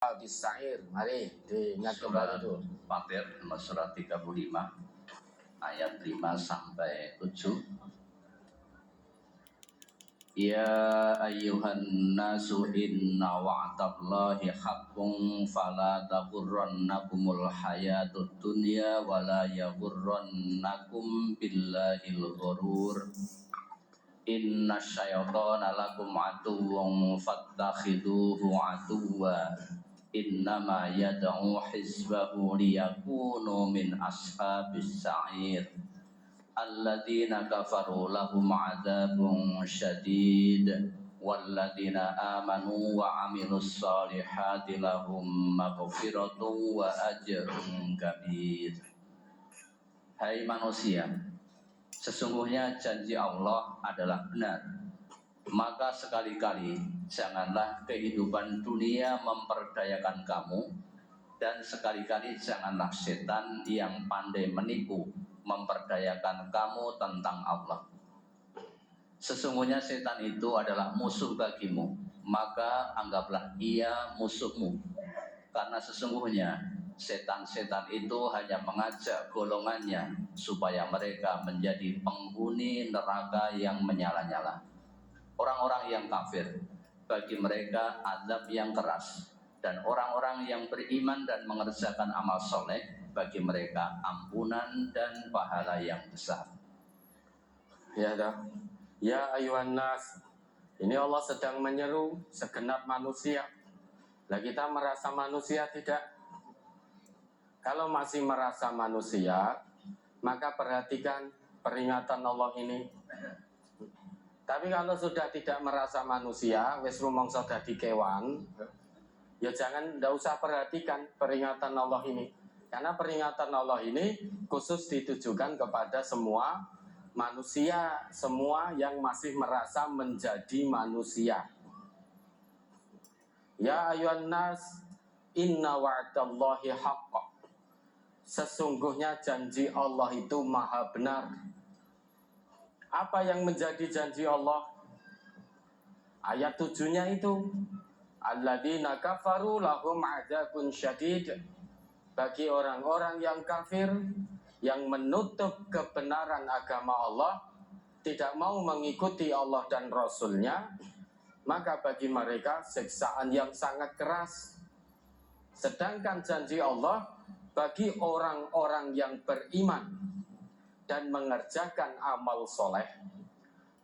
di Sa'ir, mari diingat kembali itu. Fatir nomor surat 35 ayat 5 sampai 7. Ya ayyuhan nasu inna wa'dallahi haqqun fala taghurrannakumul hayatud dunya wala yaghurrannakum billahil ghurur. Inna syaitana lakum aduwwun fattakhiduhu aduwwa innama yad'u hizbahu liyakunu min ashabis sa'ir alladzina kafaru lahum adzabun syadid walladzina amanu wa amilus solihati lahum maghfiratun wa ajrun kabir. Hai manusia, sesungguhnya janji Allah adalah benar. Maka sekali-kali janganlah kehidupan dunia memperdayakan kamu, dan sekali-kali janganlah setan yang pandai menipu memperdayakan kamu tentang Allah. Sesungguhnya setan itu adalah musuh bagimu, maka anggaplah ia musuhmu. Karena sesungguhnya setan-setan itu hanya mengajak golongannya supaya mereka menjadi penghuni neraka yang menyala-nyala. Orang-orang yang kafir, bagi mereka azab yang keras, dan orang-orang yang beriman dan mengerjakan amal soleh, bagi mereka ampunan dan pahala yang besar. Ya dah. Ya ayuhan nas, ini Allah sedang menyeru segenap manusia. Lah kita merasa manusia tidak? Kalau masih merasa manusia, maka perhatikan peringatan Allah ini. Tapi kalau sudah tidak merasa manusia, wis rumangsa dadi kewan, ya ndak usah perhatikan peringatan Allah ini. Karena peringatan Allah ini khusus ditujukan kepada semua manusia, semua yang masih merasa menjadi manusia. Ya ayuhan nas, inna wa'dallahi haqq. Sesungguhnya janji Allah itu maha benar. Apa yang menjadi janji Allah? Ayat 7-nya itu, alladzina kafaru lahum adzabun syadid. Bagi orang-orang yang kafir, yang menutup kebenaran agama Allah, tidak mau mengikuti Allah dan Rasulnya, maka bagi mereka siksaan yang sangat keras. Sedangkan janji Allah bagi orang-orang yang beriman dan mengerjakan amal soleh,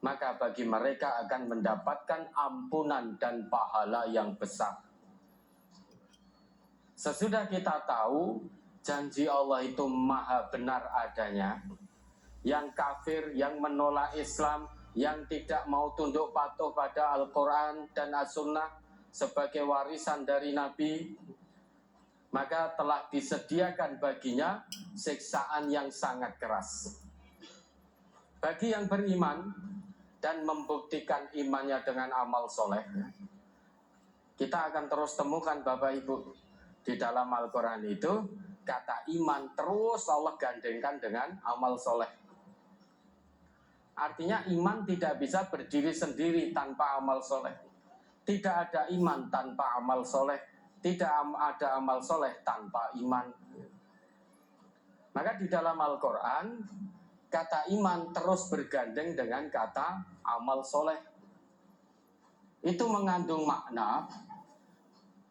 maka bagi mereka akan mendapatkan ampunan dan pahala yang besar. Sesudah kita tahu janji Allah itu maha benar adanya, yang kafir, yang menolak Islam, yang tidak mau tunduk patuh pada Al-Quran dan As-Sunnah sebagai warisan dari Nabi, maka telah disediakan baginya siksaan yang sangat keras. Bagi yang beriman dan membuktikan imannya dengan amal soleh, kita akan terus temukan Bapak Ibu, di dalam Al-Quran itu kata iman terus Allah gandengkan dengan amal soleh. Artinya iman tidak bisa berdiri sendiri tanpa amal soleh. Tidak ada iman tanpa amal soleh. Tidak ada amal soleh tanpa iman. Maka di dalam Al-Quran kata iman terus bergandeng dengan kata amal soleh. Itu mengandung makna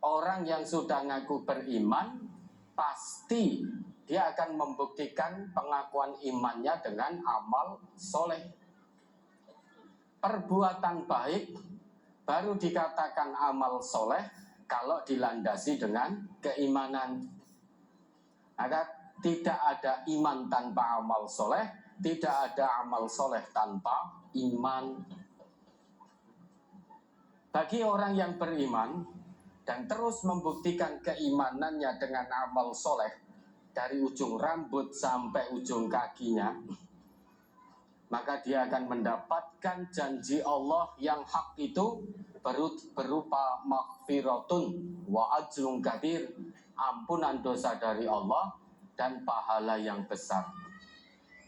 orang yang sudah ngaku beriman pasti dia akan membuktikan pengakuan imannya dengan amal soleh. Perbuatan baik baru dikatakan amal soleh kalau dilandasi dengan keimanan. Maka tidak ada iman tanpa amal soleh, tidak ada amal soleh tanpa iman. Bagi orang yang beriman dan terus membuktikan keimanannya dengan amal soleh dari ujung rambut sampai ujung kakinya, maka dia akan mendapatkan janji Allah yang hak itu berupa maghfiratun wa ajrun kabir, ampunan dosa dari Allah dan pahala yang besar.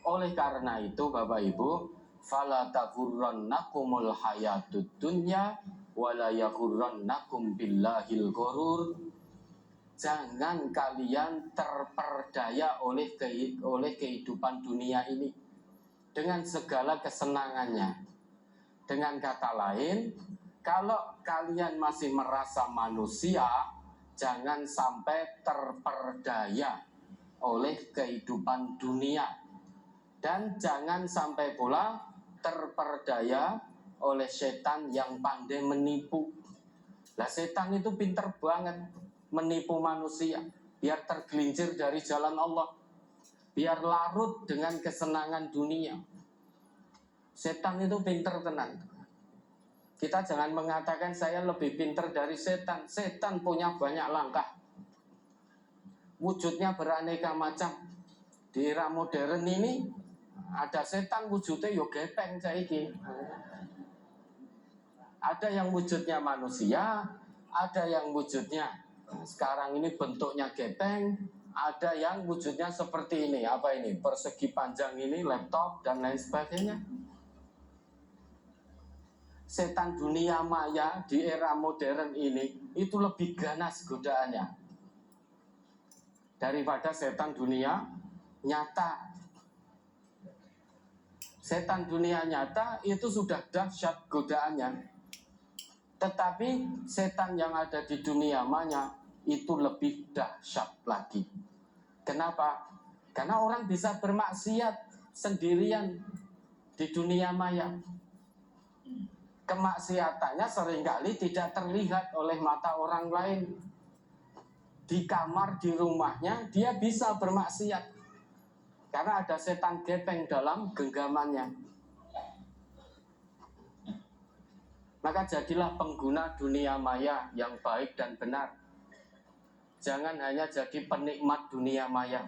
Oleh karena itu Bapak Ibu, fala taghurrannakumul hayatud dunya wala yaghurrannakum billahil ghurur. jangan kalian terperdaya oleh kehidupan dunia ini dengan segala kesenangannya. Dengan kata lain, kalau kalian masih merasa manusia, jangan sampai terperdaya oleh kehidupan dunia. Dan jangan sampai pula terperdaya oleh setan yang pandai menipu. Lah setan itu pinter banget menipu manusia biar tergelincir dari jalan Allah, biar larut dengan kesenangan dunia. Setan itu pinter tenan. Kita jangan mengatakan saya lebih pinter dari setan. Setan punya banyak langkah, wujudnya beraneka macam. Di era modern ini ada setan wujudnya yo gepeng saiki. Ada yang wujudnya manusia, ada yang wujudnya sekarang ini bentuknya gepeng, ada yang wujudnya seperti ini, apa ini, persegi panjang ini, laptop dan lain sebagainya. Setan dunia maya di era modern ini itu lebih ganas godaannya daripada setan dunia nyata. Setan dunia nyata itu sudah dahsyat godaannya, tetapi setan yang ada di dunia maya itu lebih dahsyat lagi. Kenapa? Karena orang bisa bermaksiat sendirian di dunia maya. Kemaksiatannya seringkali tidak terlihat oleh mata orang lain. Di kamar, di rumahnya, dia bisa bermaksiat karena ada setan gepeng dalam genggamannya. Maka jadilah pengguna dunia maya yang baik dan benar. Jangan hanya jadi penikmat dunia maya.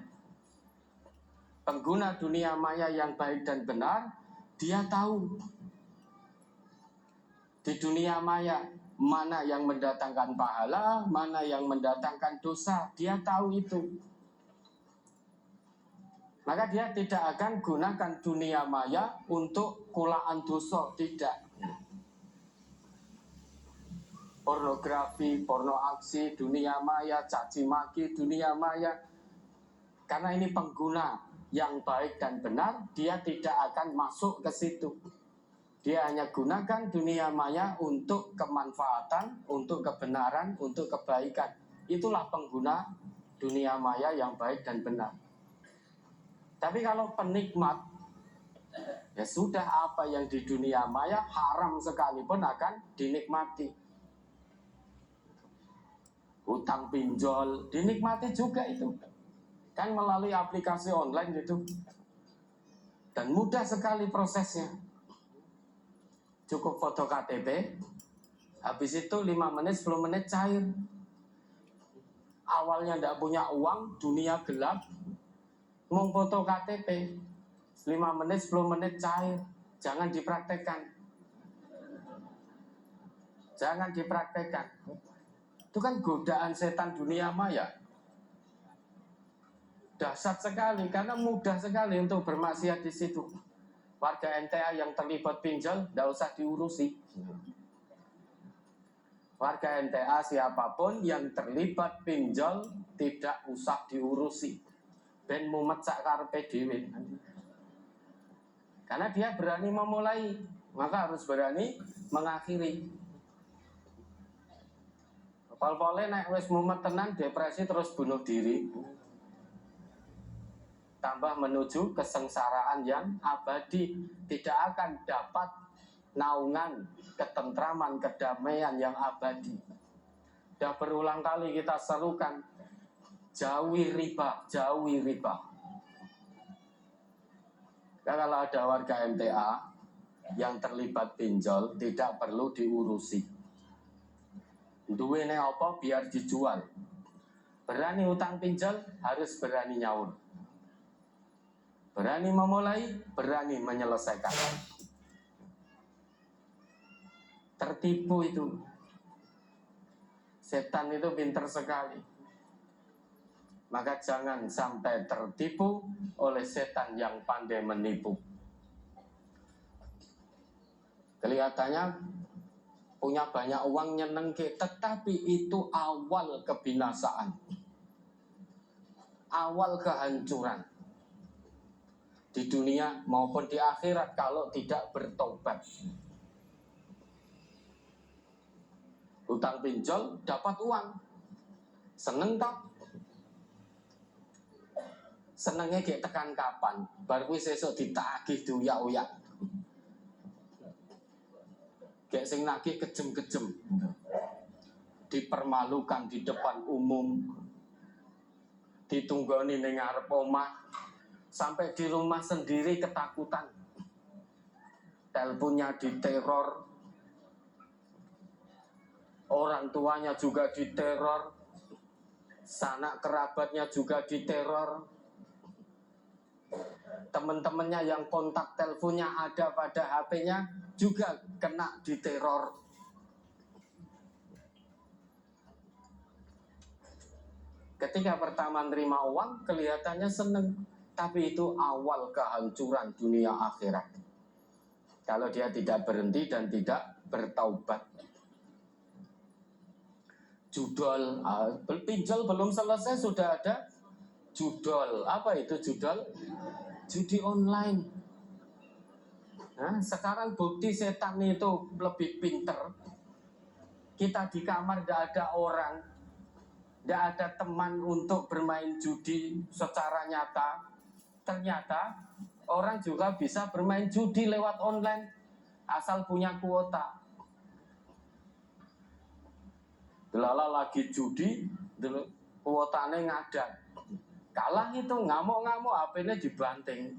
Pengguna dunia maya yang baik dan benar, dia tahu di dunia maya mana yang mendatangkan pahala, mana yang mendatangkan dosa. Dia tahu itu. Maka dia tidak akan gunakan dunia maya untuk kulaan dosa, tidak. Pornografi, porno aksi, dunia maya, caci maki, dunia maya. Karena ini pengguna yang baik dan benar, dia tidak akan masuk ke situ. Dia hanya gunakan dunia maya untuk kemanfaatan, untuk kebenaran, untuk kebaikan. Itulah pengguna dunia maya yang baik dan benar. Tapi kalau penikmat, ya sudah, apa yang di dunia maya haram sekalipun akan dinikmati. Hutang pinjol dinikmati juga itu, kan melalui aplikasi online gitu, dan mudah sekali prosesnya. Cukup foto KTP, habis itu 5 menit 10 menit cair. Awalnya tidak punya uang, dunia gelap, mau foto KTP 5 menit 10 menit cair. Jangan dipraktekkan. Jangan dipraktekkan. Itu kan godaan setan dunia maya. Dahsyat sekali karena mudah sekali untuk bermaksiat di situ. Warga NTA yang terlibat pinjol tidak usah diurusi. Warga NTA siapapun yang terlibat pinjol tidak usah diurusi. Ben mumet sak karepe dhewe. Karena dia berani memulai, maka harus berani mengakhiri. Pol-pole nek wis mumet tenan, depresi terus bunuh diri. Tambah menuju kesengsaraan yang abadi, tidak akan dapat naungan ketentraman, kedamaian yang abadi. Sudah berulang kali kita serukan, jauhi riba, jauhi riba. Nah, kalau ada warga MTA yang terlibat pinjol, tidak perlu diurusi. Duwene apa biar dijual. Berani utang pinjol harus berani nyaur. Berani memulai, berani menyelesaikan. Tertipu itu. Setan itu pintar sekali. Maka jangan sampai tertipu oleh setan yang pandai menipu. Kelihatannya punya banyak uang nyenengke, tetapi itu awal kebinasaan. awal kehancuran di dunia maupun di akhirat kalau tidak bertobat. Utang pinjol dapat uang, seneng tak? Senengnya kayak tekan kapan? Baru sesuk ditagih diuyak-uyak. Kayak sing nagih kejem-kejem, dipermalukan di depan umum, ditunggoni ning ngarep omah, sampai di rumah sendiri ketakutan. Teleponnya diteror, orang tuanya juga diteror, sanak kerabatnya juga diteror, teman-temannya yang kontak teleponnya ada pada HP-nya juga kena diteror. Ketika pertama nerima uang kelihatannya seneng, tapi itu awal kehancuran dunia akhirat kalau dia tidak berhenti dan tidak bertaubat. Judol, pinjol belum selesai sudah ada judol. Apa itu judol? Judi online. Nah, sekarang bukti setan itu lebih pinter. Kita di kamar tidak ada orang, tidak ada teman untuk bermain judi secara nyata. Ternyata orang juga bisa bermain judi lewat online asal punya kuota. Delala lagi judi, kuotanya ngadat. Kalah itu ngamuk-ngamuk, HP-nya dibanting.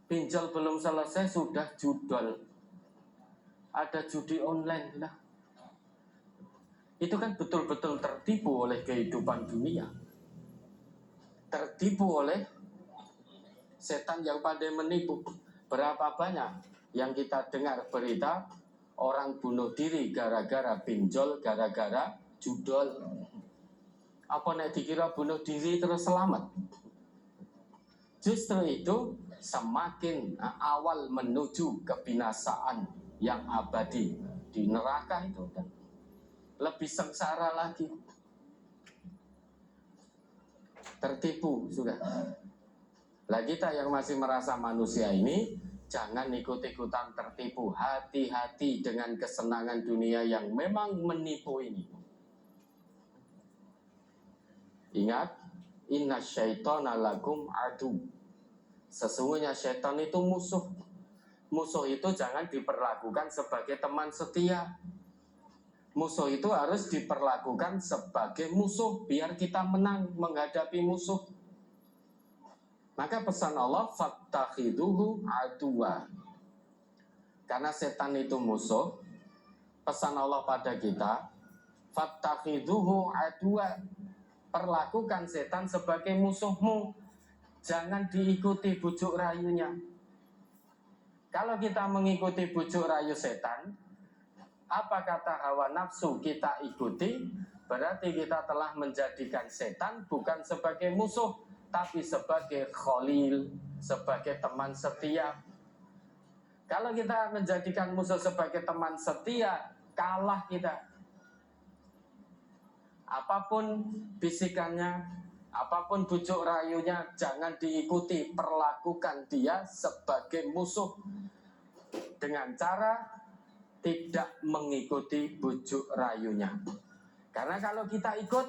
Pinjol belum selesai sudah judol. Ada judi online lah. Itu kan betul-betul tertipu oleh kehidupan dunia. Tertipu oleh setan yang pandai menipu. Berapa banyak yang kita dengar berita orang bunuh diri gara-gara pinjol, gara-gara judol. Apa nek dikira bunuh diri terus selamat? Justru itu semakin awal menuju kebinasaan yang abadi di neraka itu kan lebih sengsara lagi. Tertipu sudah. Lah kita yang masih merasa manusia ini jangan ikut-ikutan tertipu. Hati-hati dengan kesenangan dunia yang memang menipu ini. Ingat, inna syaitana lakum adu. Sesungguhnya syaitan itu musuh. Musuh itu jangan diperlakukan sebagai teman setia. Musuh itu harus diperlakukan sebagai musuh biar kita menang menghadapi musuh. Maka pesan Allah, fattakhiduhu aduwa. Karena setan itu musuh, pesan Allah pada kita, fattakhiduhu aduwa. Perlakukan setan sebagai musuhmu. Jangan diikuti bujuk rayunya. Kalau kita mengikuti bujuk rayu setan, apa kata hawa nafsu kita ikuti, berarti kita telah menjadikan setan bukan sebagai musuh, tapi sebagai khalil, sebagai teman setia. Kalau kita menjadikan musuh sebagai teman setia, kalah kita. Apapun bisikannya, apapun bujuk rayunya, jangan diikuti. Perlakukan dia sebagai musuh dengan cara tidak mengikuti bujuk rayunya. Karena kalau kita ikut,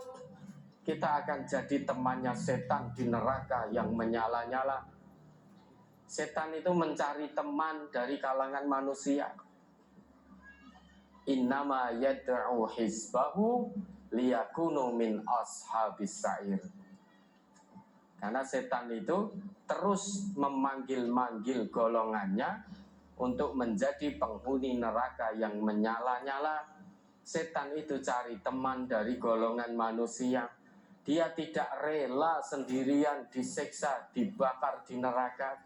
kita akan jadi temannya setan di neraka yang menyala-nyala. Setan itu mencari teman dari kalangan manusia. Innama yad'u hizbahu liyakunu min ashabis sa'ir. Karena setan itu terus memanggil-manggil golongannya untuk menjadi penghuni neraka yang menyala-nyala. Setan itu cari teman dari golongan manusia. Dia tidak rela sendirian disiksa, dibakar di neraka.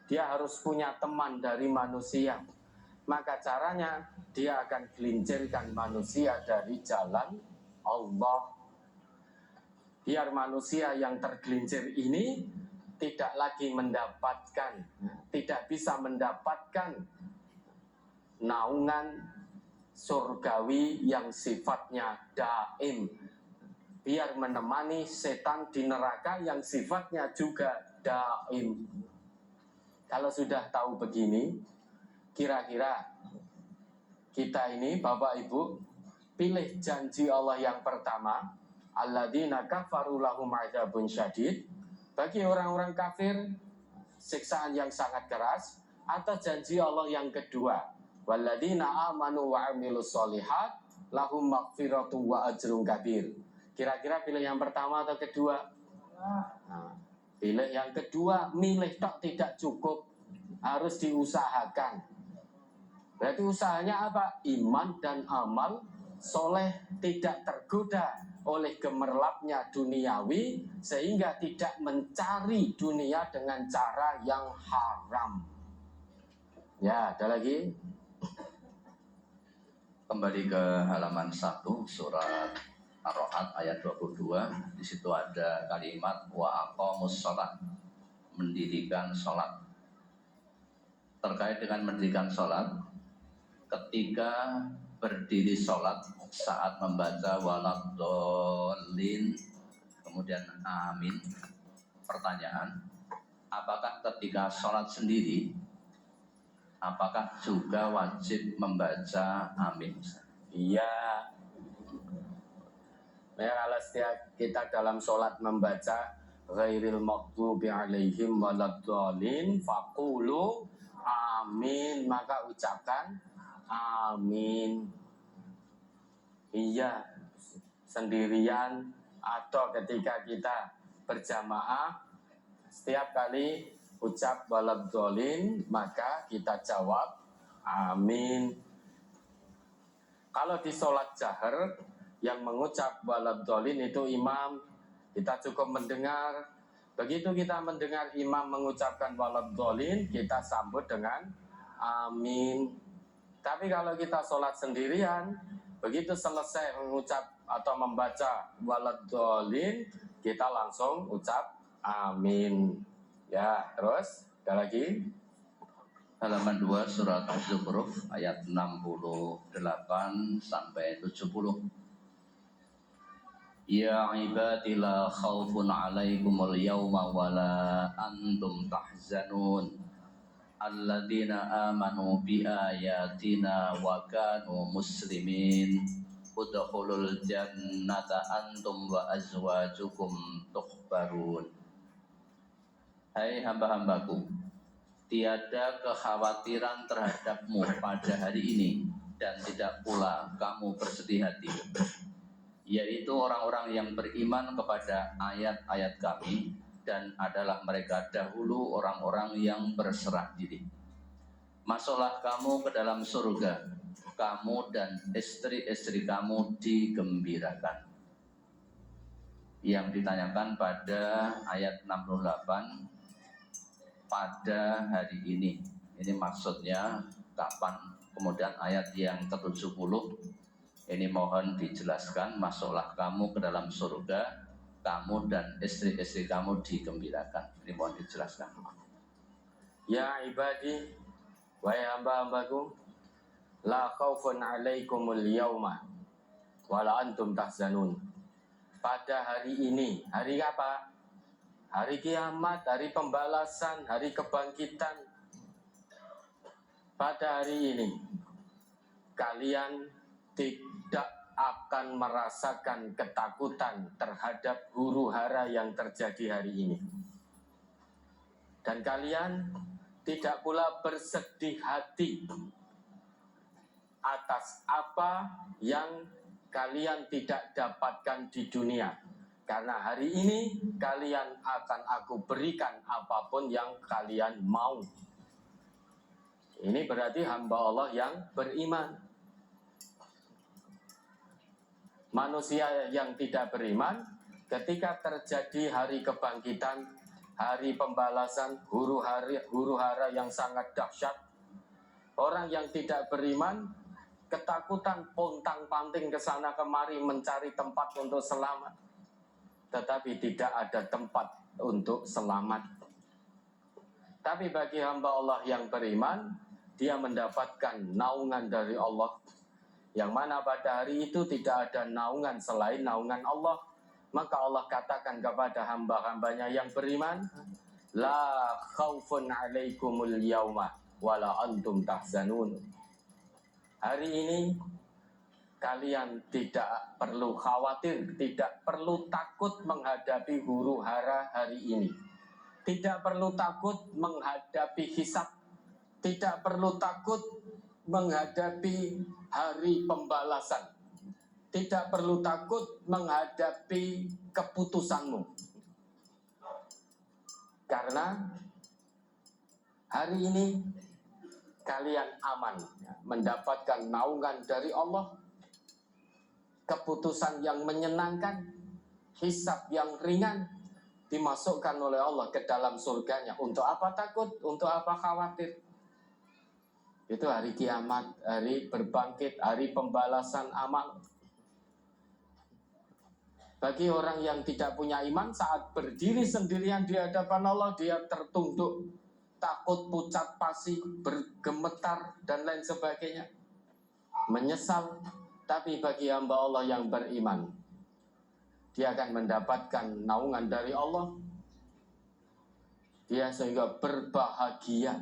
Dia harus punya teman dari manusia. Maka caranya dia akan gelincirkan manusia dari jalan Allah. Biar manusia yang tergelincir ini tidak lagi mendapatkan, tidak bisa mendapatkan naungan surgawi yang sifatnya daim, biar menemani setan di neraka yang sifatnya juga daim. Kalau sudah tahu begini, kira-kira kita ini Bapak Ibu pilih janji Allah yang pertama, alladzina kafaru lahum adzabun syadid, bagi orang-orang kafir siksaan yang sangat keras, atau janji Allah yang kedua, walladzina amanu wa amilus solihat lahum maghfiratu wa ajrun kabir. Kira-kira pilih yang pertama atau kedua? Nah, pilih yang kedua. Milih tok tidak cukup, harus diusahakan. Berarti usahanya apa? Iman dan amal soleh, tidak tergoda oleh gemerlapnya duniawi, sehingga tidak mencari dunia dengan cara yang haram. Ya, ada lagi. Kembali ke halaman 1 surat Ar-Ra'd ayat 22. Di situ ada kalimat wa aqamus shalah, mendirikan sholat. Terkait dengan mendirikan sholat, ketika berdiri sholat saat membaca waladhdallin kemudian amin, pertanyaan, apakah ketika sholat sendiri apakah juga wajib membaca amin? Iya. Ya, kalau setiap kita dalam sholat membaca ghairil maghdubi alaihim waladdallin faqulu amin, maka ucapkan amin. Iya, sendirian atau ketika kita berjamaah, setiap kali ucap waladdallin maka kita jawab amin. Kalau di sholat jahar yang mengucap waladdallin itu imam, kita cukup mendengar. Begitu kita mendengar imam mengucapkan waladdallin, kita sambut dengan amin. Tapi kalau kita sholat sendirian, begitu selesai mengucap atau membaca waladdallin, kita langsung ucap amin. Ya, terus ada lagi. Halaman 2 surat Az-Zukhruf ayat 68 sampai 70. Ya ibadi la khawfun alaikumul yawma wa la antum tahzanun alladzina amanu bi ayatina wa kanu muslimin udkhulul jannata antum wa azwajukum tukhbarun. Hai hamba-hambaku, tiada kekhawatiran terhadapmu pada hari ini dan tidak pula kamu bersedih hati, yaitu orang-orang yang beriman kepada ayat-ayat kami dan adalah mereka dahulu orang-orang yang berserah diri. Masuklah kamu ke dalam surga, kamu dan istri-istri kamu digembirakan. Yang ditanyakan pada ayat 68, pada hari ini maksudnya kapan? Kemudian ayat yang ke-70 ini mohon dijelaskan, masuklah kamu ke dalam surga, kamu dan istri-istri kamu digembirakan. Ini mohon dijelaskan. Ya ibadi, wahai hamba-hambaku, la khaufun alaikumul yawma wala antum tahzanun. Pada hari ini, hari apa? Hari kiamat, hari pembalasan, hari kebangkitan. Pada hari ini, kalian tidak akan merasakan ketakutan terhadap huru hara yang terjadi hari ini. Dan kalian tidak pula bersedih hati atas apa yang kalian tidak dapatkan di dunia. Karena hari ini kalian akan aku berikan apapun yang kalian mau. Ini berarti hamba Allah yang beriman. Manusia yang tidak beriman, ketika terjadi hari kebangkitan, hari pembalasan, huru hara yang sangat dahsyat, orang yang tidak beriman ketakutan pontang-panting ke sana kemari mencari tempat untuk selamat, tetapi tidak ada tempat untuk selamat. Tapi bagi hamba Allah yang beriman, dia mendapatkan naungan dari Allah, yang mana pada hari itu tidak ada naungan selain naungan Allah. Maka Allah katakan kepada hamba-hambanya yang beriman, la khaufun alaikumul yauma wala antum tahzanun. Hari ini kalian tidak perlu khawatir, tidak perlu takut menghadapi huru hara hari ini. Tidak perlu takut menghadapi hisab, tidak perlu takut menghadapi hari pembalasan. Tidak perlu takut menghadapi keputusanmu. Karena hari ini kalian aman, mendapatkan naungan dari Allah, keputusan yang menyenangkan, hisab yang ringan, dimasukkan oleh Allah ke dalam surganya. Untuk apa takut? Untuk apa khawatir? Itu hari kiamat, hari berbangkit, hari pembalasan amal. Bagi orang yang tidak punya iman, saat berdiri sendirian di hadapan Allah, dia tertunduk, takut, pucat pasi, bergemetar, dan lain sebagainya. Menyesal. Tapi bagi hamba Allah yang beriman, dia akan mendapatkan naungan dari Allah. Dia sehingga berbahagia,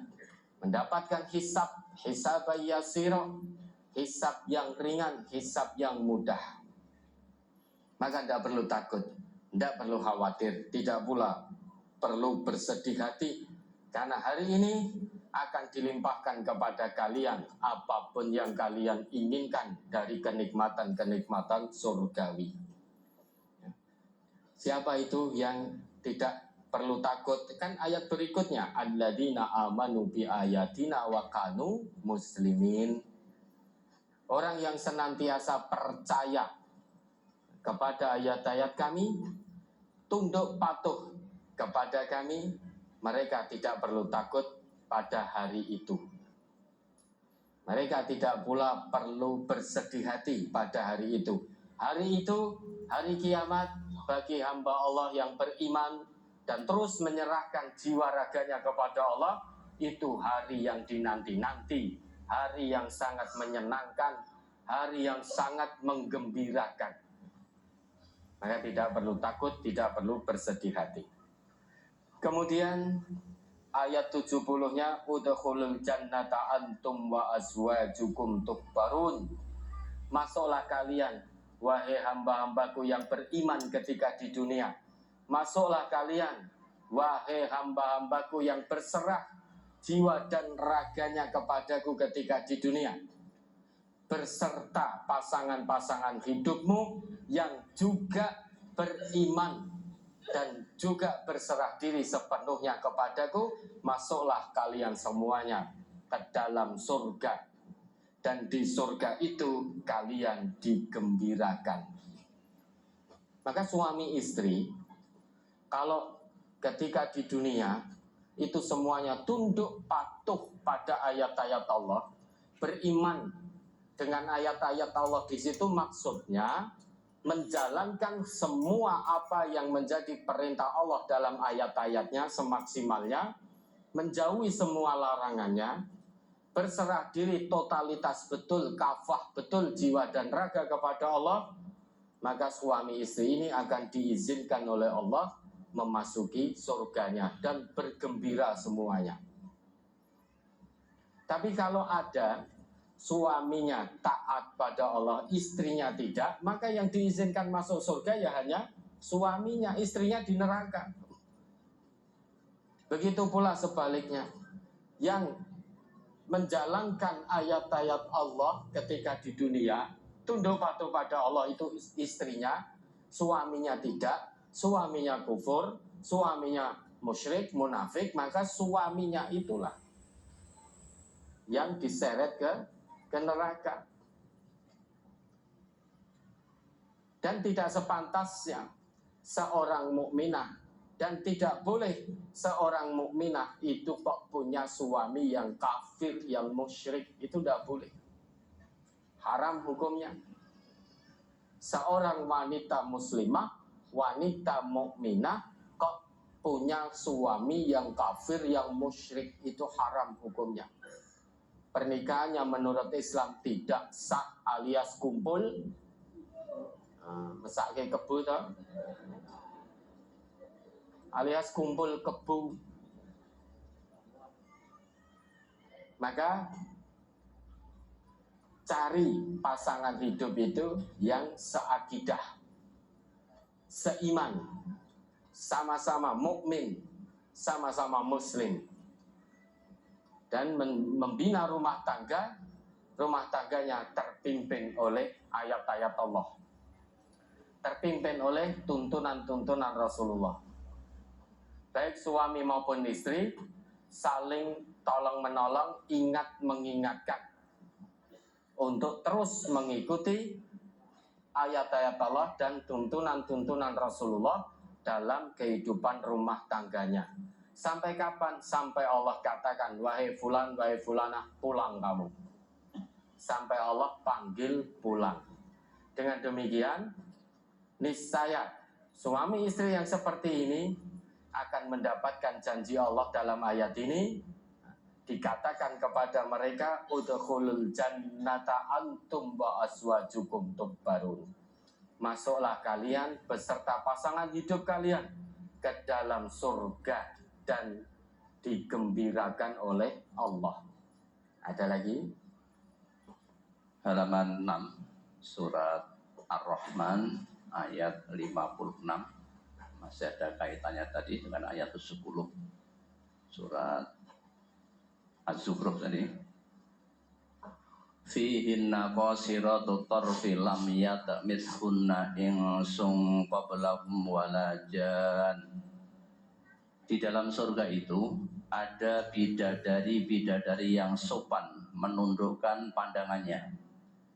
mendapatkan hisab yasiro, hisab yang ringan, hisab yang mudah. Maka tidak perlu takut, tidak perlu khawatir, tidak pula perlu bersedih hati, karena hari ini akan dilimpahkan kepada kalian apapun yang kalian inginkan dari kenikmatan-kenikmatan surgawi. Siapa itu yang tidak perlu takut? Kan ayat berikutnya, alladzina amanu bi ayatina wa kanu muslimin. Orang yang senantiasa percaya kepada ayat-ayat kami, tunduk patuh kepada kami, mereka tidak perlu takut pada hari itu. Mereka tidak pula perlu bersedih hati pada hari itu. Hari itu, hari kiamat bagi hamba Allah yang beriman dan terus menyerahkan jiwa raganya kepada Allah, itu hari yang dinanti-nanti, hari yang sangat menyenangkan, hari yang sangat menggembirakan. Maka tidak perlu takut, tidak perlu bersedih hati. Kemudian ayat 70-nya, udkhulul jannata antum wa azwajukum tuhbarun. Masuklah kalian, wahai hamba-hambaku yang beriman ketika di dunia. Masuklah kalian, wahai hamba-hambaku yang berserah jiwa dan raganya kepadaku ketika di dunia, berserta pasangan-pasangan hidupmu yang juga beriman dan juga berserah diri sepenuhnya kepadaku. Masuklah kalian semuanya ke dalam surga, dan di surga itu kalian digembirakan. Maka suami istri, kalau ketika di dunia itu semuanya tunduk patuh pada ayat-ayat Allah, beriman dengan ayat-ayat Allah, di situ maksudnya menjalankan semua apa yang menjadi perintah Allah dalam ayat-ayatnya semaksimalnya, menjauhi semua larangannya, berserah diri totalitas betul, kafah betul jiwa dan raga kepada Allah. Maka suami istri ini akan diizinkan oleh Allah memasuki surganya dan bergembira semuanya. Tapi kalau ada suaminya taat pada Allah, istrinya tidak, maka yang diizinkan masuk surga ya hanya suaminya, istrinya di neraka. Begitu pula sebaliknya, yang menjalankan ayat-ayat Allah ketika di dunia, tunduk patuh pada Allah, itu istrinya, suaminya tidak, suaminya kufur, suaminya musyrik, munafik, maka suaminya itulah yang diseret ke neraka. Dan tidak sepantasnya seorang mukminah, dan tidak boleh seorang mukminah itu kok punya suami yang kafir, yang musyrik. Itu tidak boleh, haram hukumnya. Seorang wanita muslimah, wanita mukminah kok punya suami yang kafir, yang musyrik, itu haram hukumnya. Pernikahannya menurut Islam tidak sah alias kumpul, Mesake kebu toh, alias kumpul kebu. Maka cari pasangan hidup itu yang seakidah, seiman, sama-sama mukmin, sama-sama muslim, dan membina rumah tangganya terpimpin oleh ayat-ayat Allah, terpimpin oleh tuntunan-tuntunan Rasulullah. Baik suami maupun istri saling tolong menolong, ingat mengingatkan untuk terus mengikuti ayat-ayat Allah dan tuntunan-tuntunan Rasulullah dalam kehidupan rumah tangganya. Sampai kapan? Sampai Allah katakan, wahai fulan, wahai fulanah, pulang kamu. Sampai Allah panggil pulang. Dengan demikian, niscaya suami istri yang seperti ini akan mendapatkan janji Allah dalam ayat ini. Dikatakan kepada mereka, udkhulul jannata antum wa azwajukum tubbarun. Masuklah kalian beserta pasangan hidup kalian ke dalam surga dan digembirakan oleh Allah. Ada lagi? Halaman 6 surat Ar-Rahman ayat 56. Masih ada kaitannya tadi dengan ayat 10 surat Az-Zukhruf tadi. Fihinna qasiratu tarfi lam yatmithunna insun qablahum walajan. Di dalam surga itu ada bidadari-bidadari yang sopan, menundukkan pandangannya,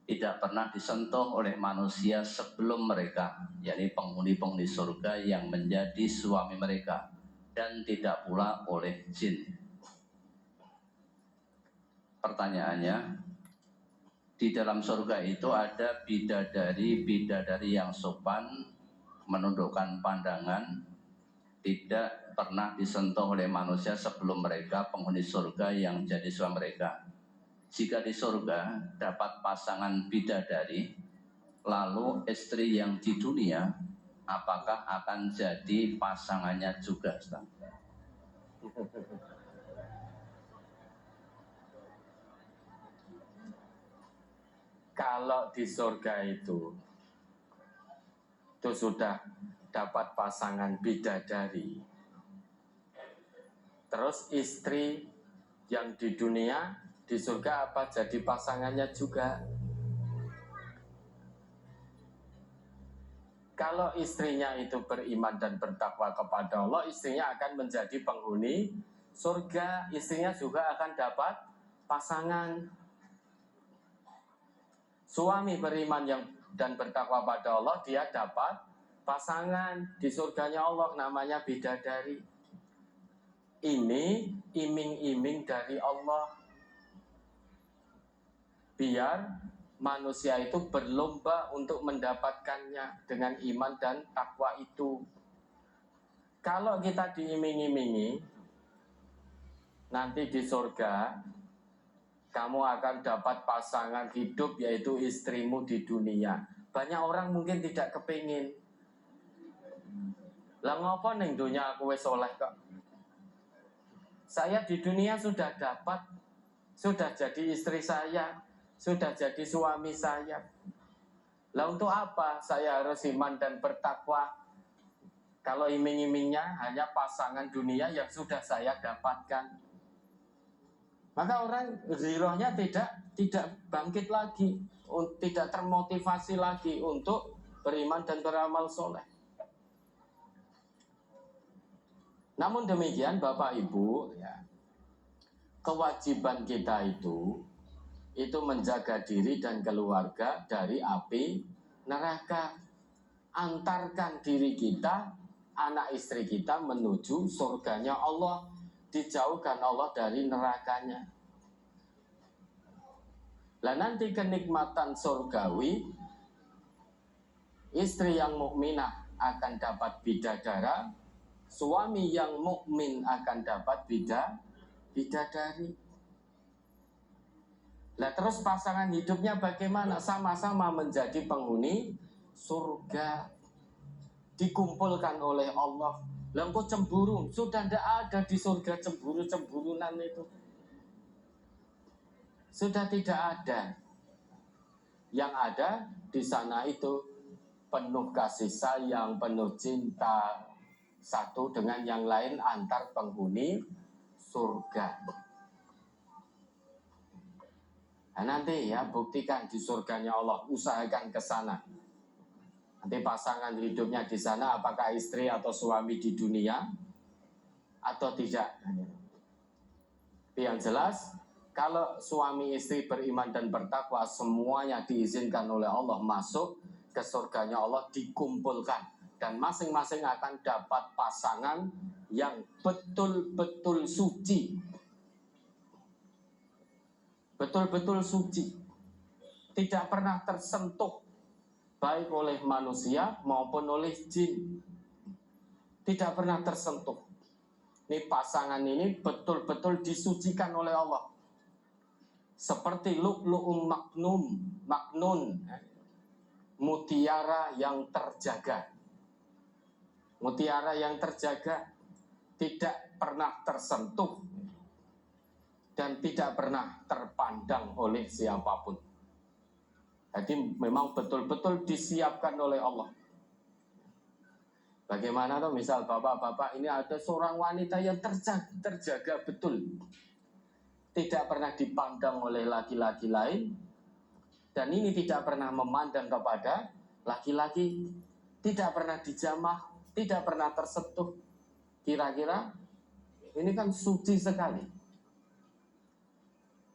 tidak pernah disentuh oleh manusia sebelum mereka, yakni penghuni-penghuni surga yang menjadi suami mereka, dan tidak pula oleh jin. Pertanyaannya, di dalam surga itu ada bidadari-bidadari yang sopan, menundukkan pandangan, tidak pernah disentuh oleh manusia sebelum mereka, penghuni surga yang jadi suami mereka. Jika di surga dapat pasangan bidadari, lalu istri yang di dunia, apakah akan jadi pasangannya juga, Ustaz? Kalau di surga itu sudah dapat pasangan bidadari, terus istri yang di dunia, di surga apa jadi pasangannya juga? Kalau istrinya itu beriman dan bertakwa kepada Allah, istrinya akan menjadi penghuni surga. Istrinya juga akan dapat pasangan. Suami beriman dan bertakwa pada Allah, dia dapat pasangan di surganya Allah, namanya bidadari. Ini iming-iming dari Allah, biar manusia itu berlomba untuk mendapatkannya dengan iman dan takwa itu. Kalau kita diiming-imingi, nanti di surga kamu akan dapat pasangan hidup, yaitu istrimu di dunia. Banyak orang mungkin tidak kepingin. Lah ngopo ning dunia aku wis soleh kok. Saya di dunia sudah dapat, sudah jadi istri saya, sudah jadi suami saya. Lah untuk apa saya harus iman dan bertakwa kalau iming-imingnya hanya pasangan dunia yang sudah saya dapatkan? Maka orang zirohnya tidak bangkit lagi, tidak termotivasi lagi untuk beriman dan beramal soleh. Namun demikian Bapak Ibu, ya, kewajiban kita itu menjaga diri dan keluarga dari api neraka. Antarkan diri kita, anak istri kita menuju surganya Allah, dijauhkan Allah dari nerakanya. Lah nanti kenikmatan surgawi, istri yang mukminah akan dapat bidadara, suami yang mukmin akan dapat bidadari. Lah terus pasangan hidupnya bagaimana? Sama-sama menjadi penghuni surga dikumpulkan oleh Allah. Lah kok cemburu? Sudah tidak ada di surga cemburu-cemburunan itu. Sudah tidak ada. Yang ada di sana itu penuh kasih sayang, penuh cinta satu dengan yang lain antar penghuni surga. Nah, nanti ya buktikan di surganya Allah, usahakan ke sana. Nanti pasangan hidupnya di sana, apakah istri atau suami di dunia atau tidak. Tapi yang jelas, kalau suami istri beriman dan bertakwa, semuanya diizinkan oleh Allah masuk ke surganya Allah, dikumpulkan. Dan masing-masing akan dapat pasangan yang betul-betul suci. Betul-betul suci. Tidak pernah tersentuh baik oleh manusia maupun oleh jin. Tidak pernah tersentuh. Ini pasangan ini betul-betul disucikan oleh Allah. Seperti lu'lu'um maknun, mutiara yang terjaga. Mutiara yang terjaga, tidak pernah tersentuh dan tidak pernah terpandang oleh siapapun. Jadi memang betul-betul disiapkan oleh Allah. Bagaimana tuh misal bapak-bapak ini ada seorang wanita yang terjaga betul, tidak pernah dipandang oleh laki-laki lain, dan ini tidak pernah memandang kepada laki-laki, tidak pernah dijamah, tidak pernah tersentuh. Kira-kira ini kan suci sekali.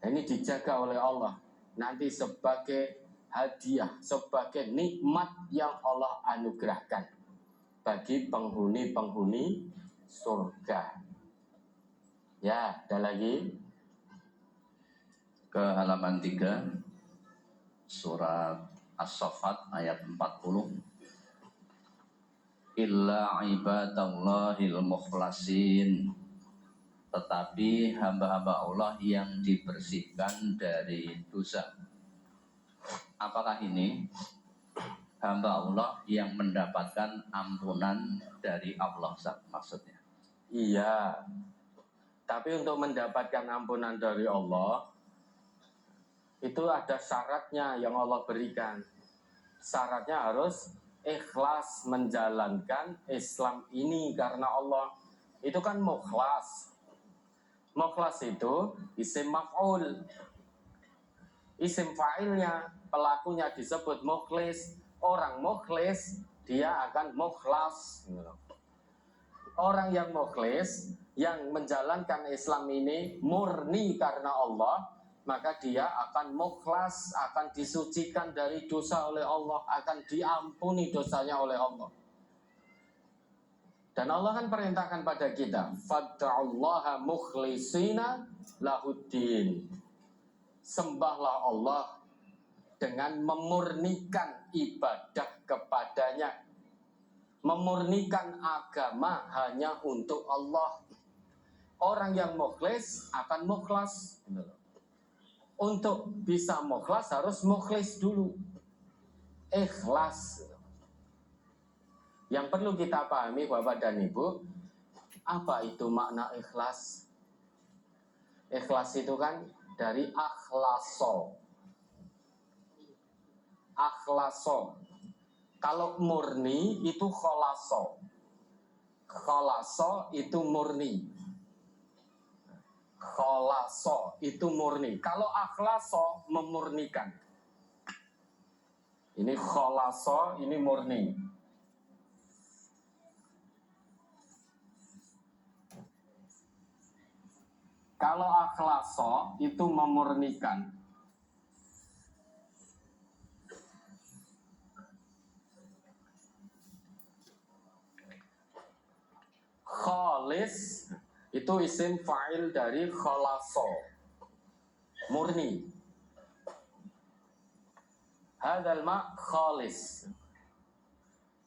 Ini dijaga oleh Allah nanti sebagai hadiah, sebagai nikmat yang Allah anugerahkan bagi penghuni-penghuni surga. Ya, ada lagi ke halaman 3 surat As-Saffat ayat 40. Illa ibadallahil mukhlasin, tetapi hamba-hamba Allah yang dibersihkan dari dosa. Apakah ini? Hamba Allah yang mendapatkan ampunan dari Allah maksudnya. Iya. Tapi untuk mendapatkan ampunan dari Allah itu ada syaratnya yang Allah berikan. Syaratnya harus ikhlas menjalankan Islam ini karena Allah. Itu kan mukhlas. Mukhlas itu isim maf'ul. Isim fa'ilnya, pelakunya disebut mukhlis. Orang mukhlis, dia akan mukhlas. Orang yang mukhlis, yang menjalankan Islam ini murni karena Allah, maka dia akan mukhlas, akan disucikan dari dosa oleh Allah, akan diampuni dosanya oleh Allah. Dan Allah kan perintahkan pada kita, fad'ullaha mukhlisina lahuddin. Sembahlah Allah dengan memurnikan ibadah kepadanya, memurnikan agama hanya untuk Allah. Orang yang mukhlis akan mukhlas. Untuk bisa mukhlas harus mukhlis dulu, ikhlas. Yang perlu kita pahami Bapak dan Ibu, apa itu makna ikhlas? Ikhlas itu kan dari akhlaso. Akhlaso. Kalau murni itu kholaso. Kholaso itu murni. Kholaso itu murni. Kalau akhlaso memurnikan. Ini kholaso, ini murni. Kalau akhlaso itu memurnikan. Kholis itu isim fa'il dari kholaso, murni. Hadal ma' kholis.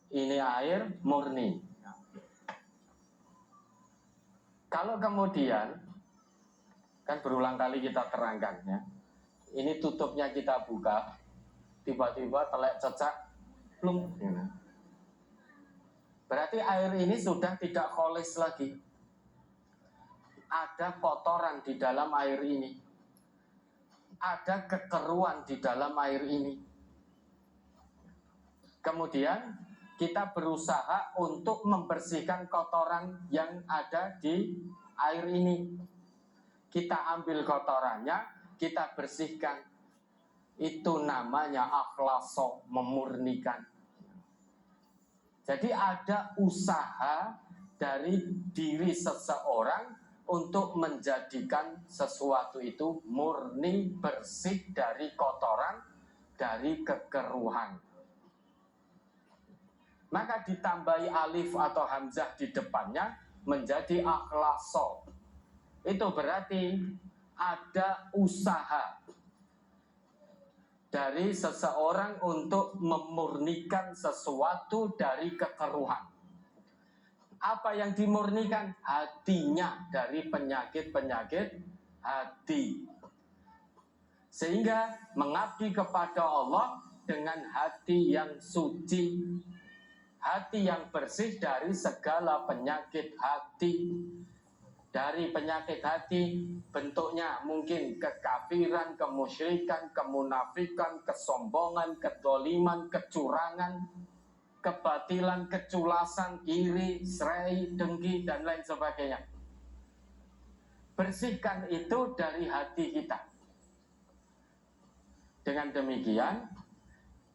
Ini air murni. Kalau kemudian, kan berulang kali kita terangkan ya, ini tutupnya kita buka, tiba-tiba telek cecak plung. Berarti air ini sudah tidak kholis lagi. Ada kotoran di dalam air ini. Ada kekeruan di dalam air ini. Kemudian kita berusaha untuk membersihkan kotoran yang ada di air ini. Kita ambil kotorannya, kita bersihkan. Itu namanya akhlaso, memurnikan. Jadi ada usaha dari diri seseorang untuk menjadikan sesuatu itu murni, bersih dari kotoran, dari kekeruhan. Maka ditambahi alif atau hamzah di depannya menjadi akhlaso. Itu berarti ada usaha dari seseorang untuk memurnikan sesuatu dari kekeruhan. Apa yang dimurnikan? Hatinya dari penyakit-penyakit hati. Sehingga mengabdi kepada Allah dengan hati yang suci, hati yang bersih dari segala penyakit hati. Dari penyakit hati bentuknya mungkin kekafiran, kemusyrikan, kemunafikan, kesombongan, kedoliman, kecurangan, kebatilan, keculasan, iri, serai, dengki, dan lain sebagainya. Bersihkan itu dari hati kita. Dengan demikian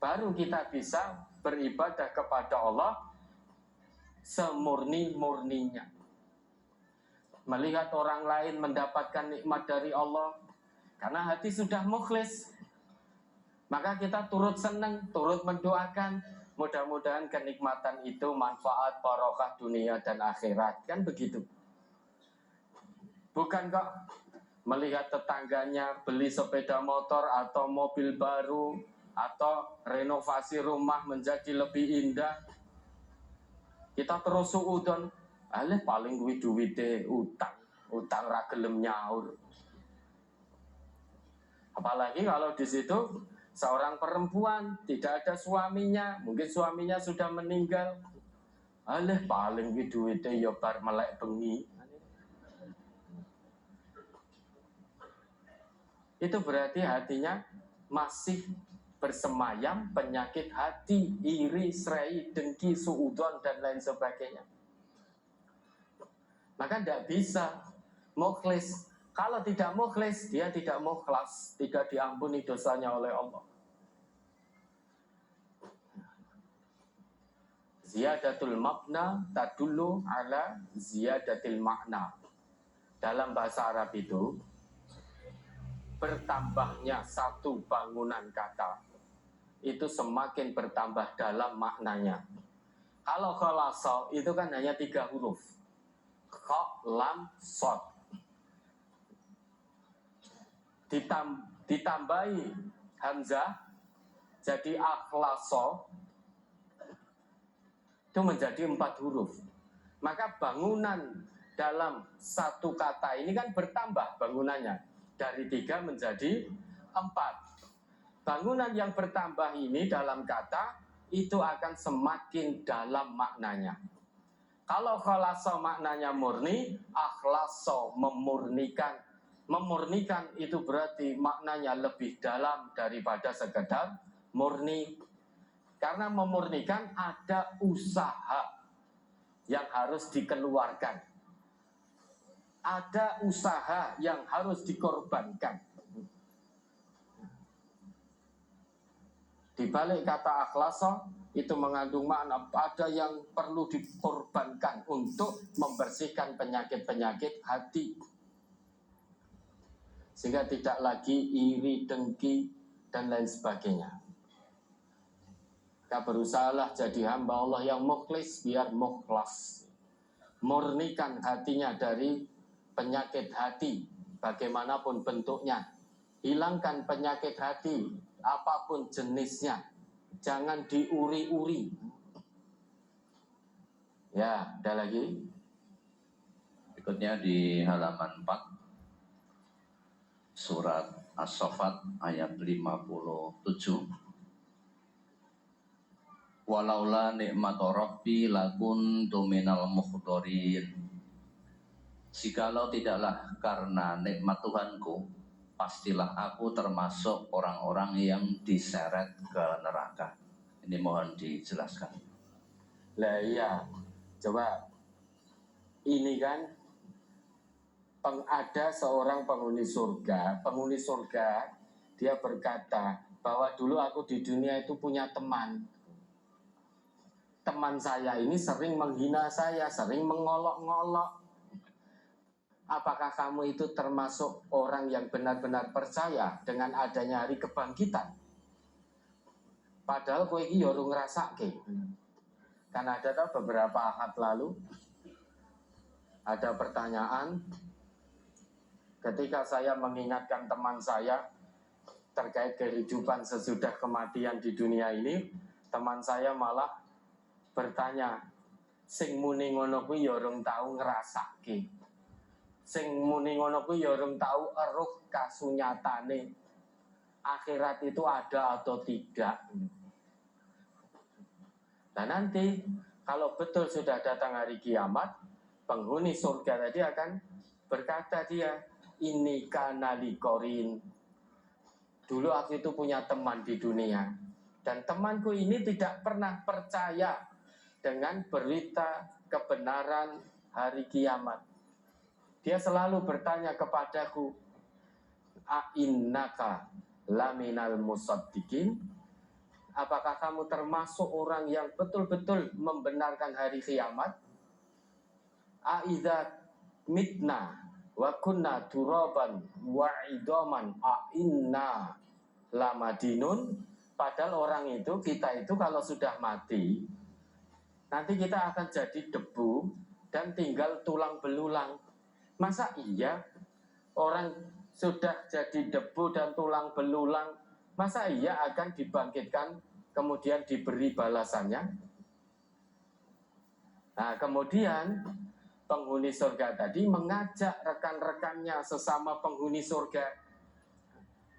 baru kita bisa beribadah kepada Allah semurni-murninya. Melihat orang lain mendapatkan nikmat dari Allah karena hati sudah mukhlis, maka kita turut senang, turut mendoakan, mudah-mudahan kenikmatan itu manfaat barokah dunia dan akhirat. Kan begitu. Bukan kok melihat tetangganya beli sepeda motor atau mobil baru atau renovasi rumah menjadi lebih indah, kita terus suudon. Ale paling duwite utang ra gelem nyaur. Apalagi kalau di situ seorang perempuan tidak ada suaminya, mungkin suaminya sudah meninggal. Ale paling duwite ya bar melek bengi. Itu berarti hatinya masih bersemayam penyakit hati, iri, serai, dengki, suudon, dan lain sebagainya. Maka tidak bisa mukhlis. Kalau tidak mukhlis, dia tidak mukhlas, tidak diampuni dosanya oleh Allah. Ziyadatul makna tadullu ala ziyadatil makna. Dalam bahasa Arab itu, bertambahnya satu bangunan kata itu semakin bertambah dalam maknanya. Kalau khalasa itu kan hanya 3 huruf. Kha, lam, sod. Ditambahi hamzah jadi akhlaso, itu menjadi 4 huruf. Maka bangunan dalam satu kata ini kan bertambah bangunannya dari 3 menjadi 4. Bangunan yang bertambah ini dalam kata itu akan semakin dalam maknanya. Kalau khalasa maknanya murni, akhlaso memurnikan. Memurnikan itu berarti maknanya lebih dalam daripada sekedar murni. Karena memurnikan ada usaha yang harus dikeluarkan. Ada usaha yang harus dikorbankan. Di balik kata akhlaso itu mengandung makna ada yang perlu dikorbankan untuk membersihkan penyakit-penyakit hati. Sehingga tidak lagi iri, dengki, dan lain sebagainya. Kita berusahalah jadi hamba Allah yang mukhlis biar mukhlas. Murnikan hatinya dari penyakit hati, bagaimanapun bentuknya. Hilangkan penyakit hati, apapun jenisnya. Jangan diuri-uri. Ya, ada lagi. Berikutnya di halaman 4 surat As-Saffat ayat 57. walaula nikmatu rabbi lakuntu minal mukhdarin. Jikalau tidaklah karena nikmat Tuhanku, pastilah aku termasuk orang-orang yang diseret ke neraka. Ini mohon dijelaskan. Lah iya, coba ini kan ada seorang penghuni surga dia berkata bahwa dulu aku di dunia itu punya teman saya ini sering menghina saya, sering mengolok-ngolok. Apakah kamu itu termasuk orang yang benar-benar percaya dengan adanya hari kebangkitan? Padahal kowe iki yo ngrasake. Kan ada tahu beberapa ahad lalu ada pertanyaan ketika saya mengingatkan teman saya terkait kehidupan sesudah kematian di dunia ini, teman saya malah bertanya, sing muni ngono kuwi ya urung tau ngrasake. Sing muni ngono kuwi ya urung tau eruh kasunyatane. Akhirat itu ada atau tidak. Nah nanti kalau betul sudah datang hari kiamat, penghuni surga tadi akan berkata dia, ini kanali korin. Dulu aku itu punya teman di dunia, dan temanku ini tidak pernah percaya dengan berita kebenaran hari kiamat. Dia selalu bertanya kepadaku, a'innaka laminal musaddiqin? Apakah kamu termasuk orang yang betul-betul membenarkan hari kiamat? A'idza mitna wa kunna turaban wa idaman a'inna lamadinun. Padahal orang itu, kita itu kalau sudah mati, nanti kita akan jadi debu dan tinggal tulang belulang. Masa iya orang sudah jadi debu dan tulang belulang, masa iya akan dibangkitkan kemudian diberi balasannya? Nah kemudian penghuni surga tadi mengajak rekan-rekannya sesama penghuni surga.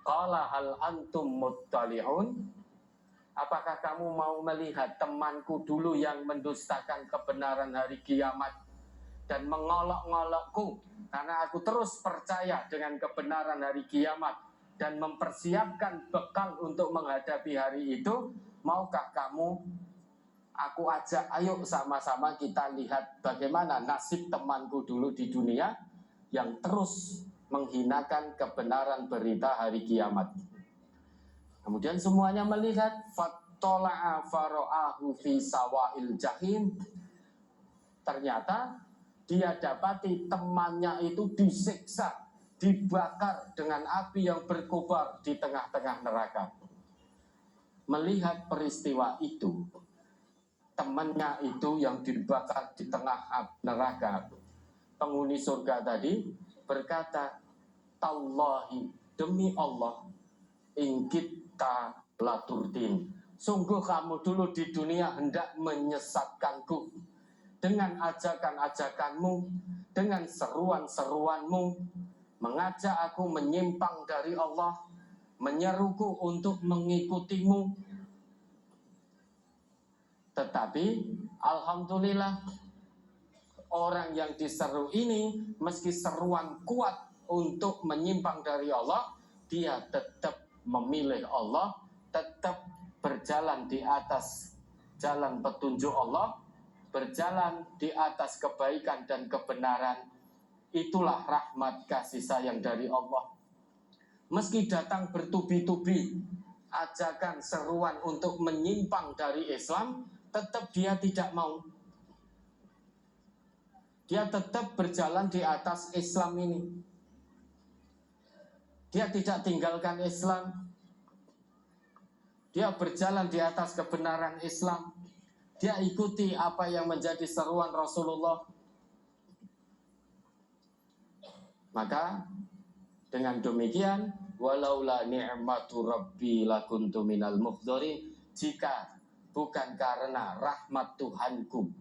Qala hal antum muttali'un? Apakah kamu mau melihat temanku dulu yang mendustakan kebenaran hari kiamat dan mengolok-ngolokku karena aku terus percaya dengan kebenaran hari kiamat dan mempersiapkan bekal untuk menghadapi hari itu? Maukah kamu aku ajak, ayo sama-sama kita lihat bagaimana nasib temanku dulu di dunia yang terus menghinakan kebenaran berita hari kiamat. Kemudian semuanya melihat, fattola'a faro'ahu fi sawa'il jahim. Ternyata dia dapati temannya itu disiksa, dibakar dengan api yang berkobar di tengah-tengah neraka. Melihat peristiwa itu, temannya itu yang dibakar di tengah neraka, penghuni surga tadi berkata, Tallahi, demi Allah, ingkit laturdin, sungguh kamu dulu di dunia hendak menyesatkanku dengan ajakan-ajakanmu, dengan seruan-seruanmu, mengajak aku menyimpang dari Allah, menyeruku untuk mengikutimu. Tetapi alhamdulillah orang yang diseru ini meski seruan kuat untuk menyimpang dari Allah, dia tetap memilih Allah, tetap berjalan di atas jalan petunjuk Allah, berjalan di atas kebaikan dan kebenaran. Itulah rahmat kasih sayang dari Allah. Meski datang bertubi-tubi ajakan seruan untuk menyimpang dari Islam, tetap dia tidak mau. Dia tetap berjalan di atas Islam ini. Dia tidak tinggalkan Islam. Dia berjalan di atas kebenaran Islam. Dia ikuti apa yang menjadi seruan Rasulullah. Maka dengan demikian, walaula ni'matu rabbi lakuntu minal mukhdarin, jika bukan karena rahmat Tuhanku,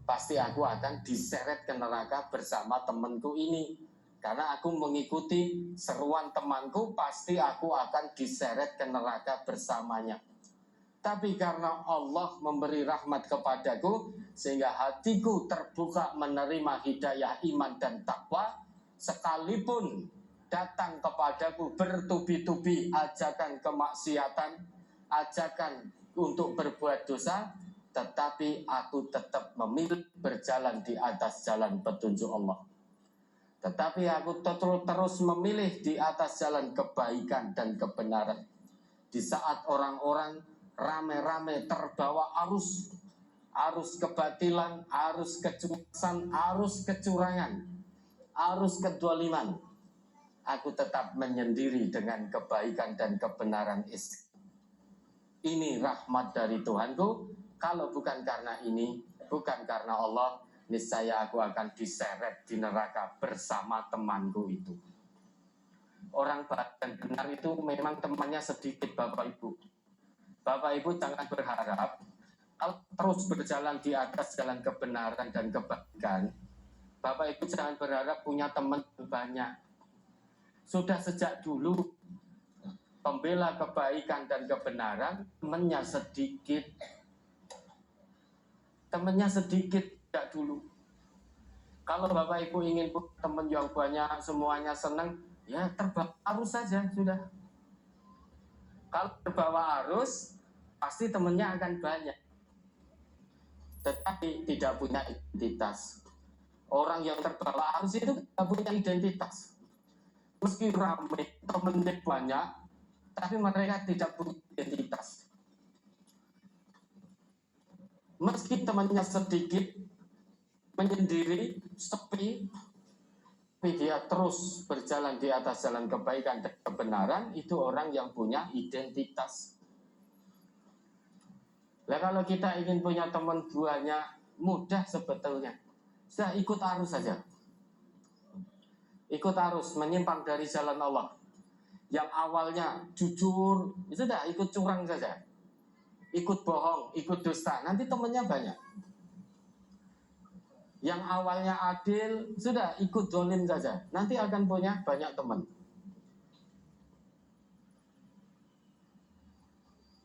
pasti aku akan diseret ke neraka bersama temanku ini. Karena aku mengikuti seruan temanku, pasti aku akan diseret ke neraka bersamanya. Tapi karena Allah memberi rahmat kepadaku, sehingga hatiku terbuka menerima hidayah iman dan takwa, sekalipun datang kepadaku bertubi-tubi ajakan kemaksiatan, ajakan untuk berbuat dosa, tetapi aku tetap memilih berjalan di atas jalan petunjuk Allah. Tetapi aku terus memilih di atas jalan kebaikan dan kebenaran. Di saat orang-orang rame-rame terbawa arus kebatilan, arus kecemasan, arus kecurangan, arus kedoliman, aku tetap menyendiri dengan kebaikan dan kebenaran Islam. Ini rahmat dari Tuhanku. Kalau bukan karena ini, bukan karena Allah, niscaya aku akan diseret di neraka bersama temanku itu. Orang baik dan benar itu memang temannya sedikit, Bapak Ibu. Bapak Ibu jangan berharap kalau terus berjalan di atas jalan kebenaran dan kebaikan, Bapak Ibu jangan berharap punya teman banyak. Sudah sejak dulu pembela kebaikan dan kebenaran temannya sedikit. Temannya sedikit sejak dulu. Kalau Bapak Ibu ingin teman yang banyak, semuanya senang, ya terbawa arus saja sudah. Kalau terbawa arus, pasti temannya akan banyak, tetapi tidak punya identitas. Orang yang terbawa arus itu tidak punya identitas. Meski ramai, temannya banyak, tapi mereka tidak punya identitas. Meski temannya sedikit, menyendiri, sepi, tapi dia terus berjalan di atas jalan kebaikan dan kebenaran, itu orang yang punya identitas. Nah, kalau kita ingin punya teman banyak, mudah sebetulnya. Sudah ikut arus saja. Ikut arus, menyimpang dari jalan Allah. Yang awalnya jujur, sudah ikut curang saja. Ikut bohong, ikut dusta, nanti temannya banyak. Yang awalnya adil, sudah ikut zalim saja, nanti akan punya banyak teman.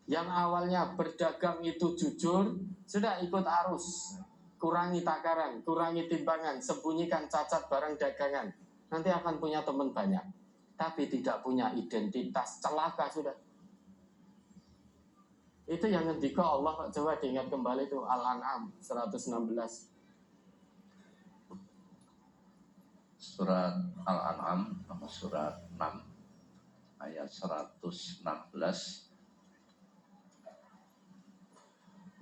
Yang awalnya berdagang itu jujur, sudah ikut arus, kurangi takaran, kurangi timbangan, sembunyikan cacat barang dagangan, nanti akan punya teman banyak. Tapi tidak punya identitas, celaka sudah. Itu yang ngendika Allah, coba diingat kembali itu Al-An'am 116. Surat Al-An'am surat 6 ayat 116.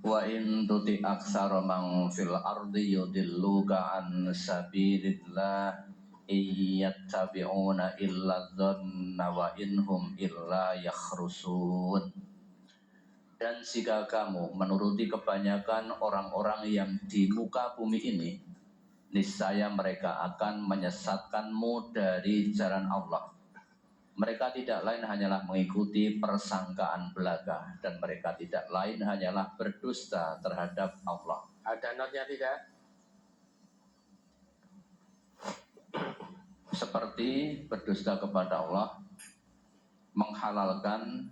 Wa in tuti aksara man fil ardi yudilluka an sabilillah iyattabi'una illa dhanna wa inhum illa yakhrusun. Dan jika kamu menuruti kebanyakan orang-orang yang di muka bumi ini, niscaya mereka akan menyesatkanmu dari jalan Allah. Mereka tidak lain hanyalah mengikuti persangkaan belaka, dan mereka tidak lain hanyalah berdusta terhadap Allah. Ada notnya tidak? Seperti berdusta kepada Allah, menghalalkan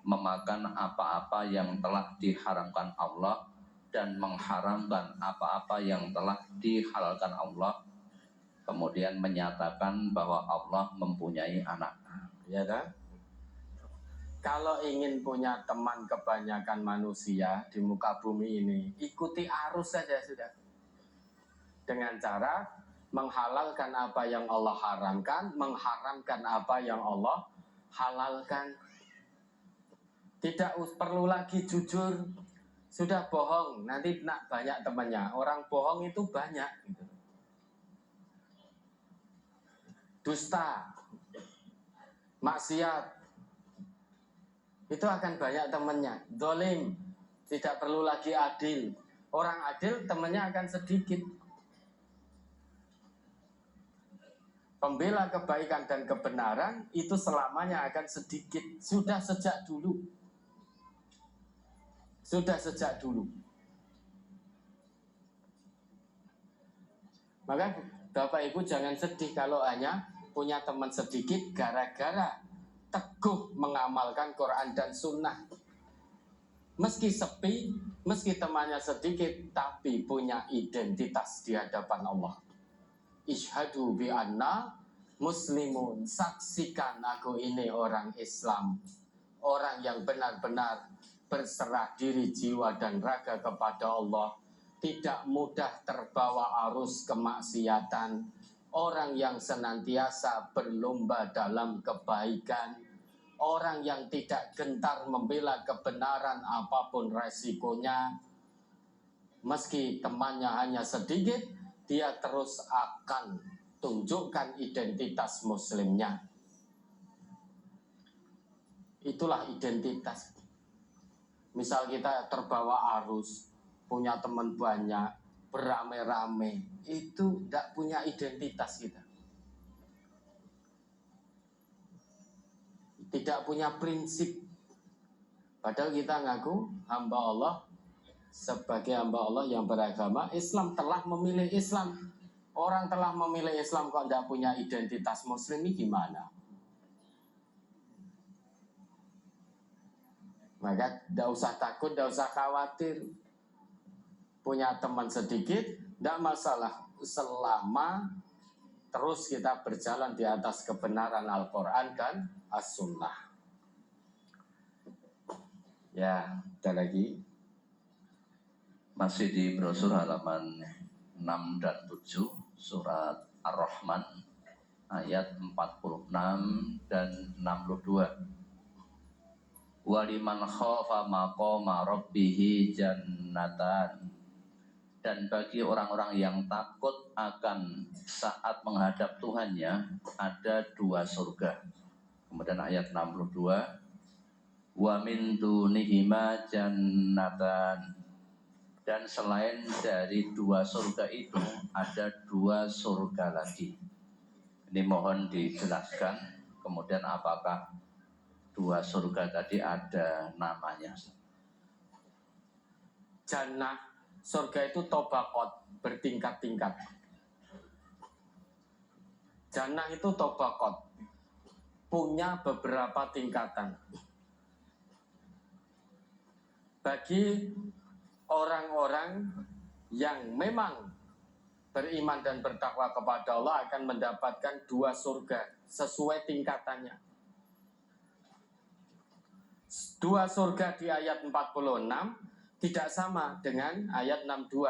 memakan apa-apa yang telah diharamkan Allah, dan mengharamkan apa-apa yang telah dihalalkan Allah, kemudian menyatakan bahwa Allah mempunyai anak. Ya kan? Kalau ingin punya teman kebanyakan manusia di muka bumi ini, ikuti arus saja sudah. Dengan cara menghalalkan apa yang Allah haramkan, mengharamkan apa yang Allah halalkan. Tidak perlu lagi jujur, sudah bohong, nanti nak banyak temannya. Orang bohong itu banyak gitu. Dusta, maksiat, itu akan banyak temannya. Zalim, tidak perlu lagi adil. Orang adil temannya akan sedikit. Pembela kebaikan dan kebenaran itu selamanya akan sedikit. Sudah sejak dulu. Sudah sejak dulu. Maka Bapak Ibu jangan sedih kalau hanya punya teman sedikit gara-gara teguh mengamalkan Quran dan Sunnah. Meski sepi, meski temannya sedikit, tapi punya identitas di hadapan Allah. Ishhadu bi anna muslimun, saksikan aku ini orang Islam, orang yang benar-benar berserah diri jiwa dan raga kepada Allah, tidak mudah terbawa arus kemaksiatan, orang yang senantiasa berlomba dalam kebaikan, orang yang tidak gentar membela kebenaran apapun resikonya. Meski temannya hanya sedikit, dia terus akan tunjukkan identitas muslimnya. Itulah identitas. Misal kita terbawa arus, punya teman banyak, beramai-ramai, itu tidak punya identitas kita. Tidak punya prinsip. Padahal kita ngaku hamba Allah, sebagai hamba Allah yang beragama Islam, telah memilih Islam. Orang telah memilih Islam kok tidak punya identitas muslim, ini gimana? Maka tidak usah takut, tidak usah khawatir. Punya teman sedikit, tidak masalah. Selama terus kita berjalan di atas kebenaran Al-Quran dan As-Sunnah. Ya, ada lagi. Masih di brosur halaman 6 dan 7 surat Ar-Rahman ayat 46 dan 62. Waliman khafa maqama rabbihi jannatan, dan bagi orang-orang yang takut akan saat menghadap Tuhannya ada 2 surga. Kemudian ayat 62, wa min dunihima jannatan, dan selain dari 2 surga itu ada 2 surga lagi. Ini mohon dijelaskan, kemudian apakah 2 surga tadi ada namanya? Jannah, surga itu tobakot, bertingkat-tingkat. Jannah itu tobakot, punya beberapa tingkatan. Bagi orang-orang yang memang beriman dan bertakwa kepada Allah akan mendapatkan 2 surga sesuai tingkatannya. 2 surga di ayat 46 tidak sama dengan ayat 62.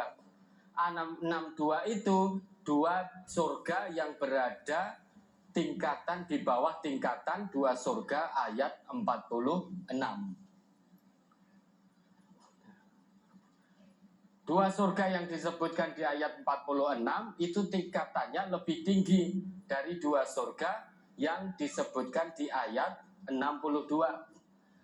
62 itu 2 surga yang berada tingkatan di bawah tingkatan 2 surga ayat 46. 2 surga yang disebutkan di ayat 46 itu tingkatannya lebih tinggi dari 2 surga yang disebutkan di ayat 62.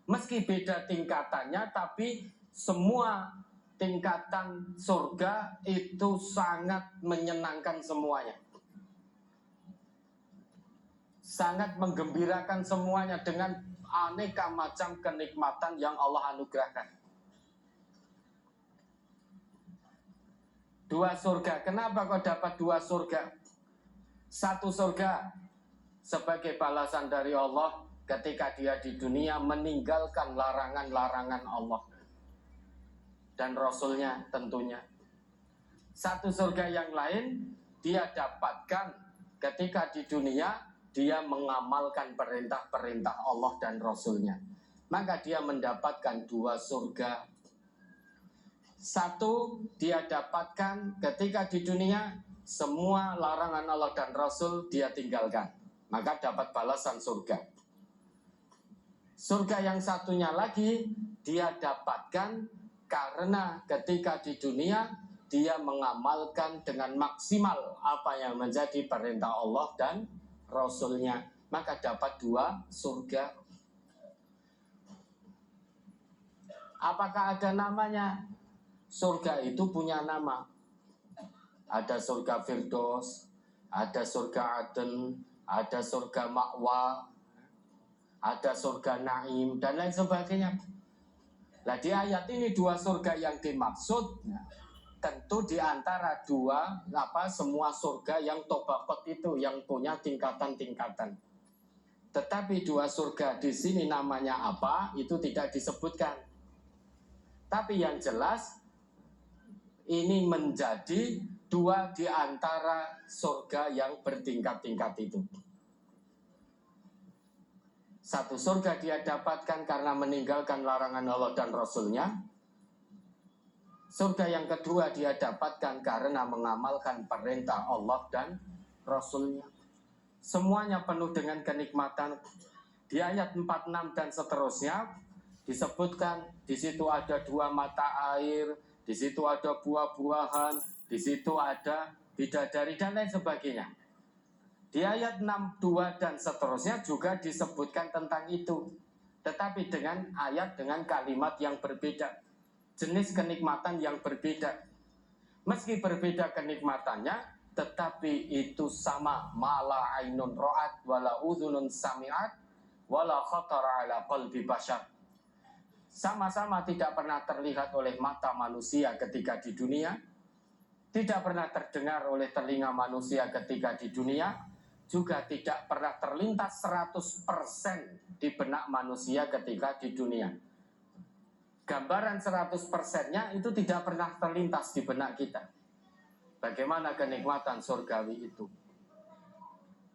Meski beda tingkatannya, tapi semua tingkatan surga itu sangat menyenangkan semuanya. Sangat menggembirakan semuanya dengan aneka macam kenikmatan yang Allah anugerahkan. 2 surga, kenapa kau dapat 2 surga? 1 surga sebagai balasan dari Allah ketika dia di dunia meninggalkan larangan-larangan Allah dan Rasulnya tentunya. 1 surga yang lain dia dapatkan ketika di dunia dia mengamalkan perintah-perintah Allah dan Rasulnya. Maka dia mendapatkan 2 surga. 1 dia dapatkan ketika di dunia semua larangan Allah dan Rasul dia tinggalkan. Maka dapat balasan surga. Surga yang satunya lagi dia dapatkan karena ketika di dunia dia mengamalkan dengan maksimal apa yang menjadi perintah Allah dan Rasulnya, maka dapat 2 surga. Apakah ada namanya? Surga itu punya nama. Ada surga Firdaus, ada surga Aden, ada surga Ma'wa, ada surga Naim, dan lain sebagainya. Nah di ayat ini 2 surga yang dimaksud tentu di antara 2 semua surga yang tobakot itu yang punya tingkatan-tingkatan. Tetapi 2 surga di sini namanya apa itu tidak disebutkan. Tapi yang jelas ini menjadi dua di antara surga yang bertingkat-tingkat itu. Satu surga dia dapatkan karena meninggalkan larangan Allah dan Rasul-Nya. Surga yang kedua dia dapatkan karena mengamalkan perintah Allah dan Rasul-Nya. Semuanya penuh dengan kenikmatan. Di ayat 46 dan seterusnya disebutkan di situ ada dua mata air, di situ ada buah-buahan, di situ ada bidadari dan lain sebagainya. Di ayat 62 dan seterusnya juga disebutkan tentang itu. Tetapi dengan ayat dengan kalimat yang berbeda. Jenis kenikmatan yang berbeda. Meski berbeda kenikmatannya, tetapi itu sama. Mala ainun ro'at, wala udhunun sami'at, wala khatara ala qalbi bashar. Sama-sama tidak pernah terlihat oleh mata manusia ketika di dunia. Tidak pernah terdengar oleh telinga manusia ketika di dunia. Juga tidak pernah terlintas 100% di benak manusia ketika di dunia. Gambaran 100%-nya itu tidak pernah terlintas di benak kita. Bagaimana kenikmatan surgawi itu?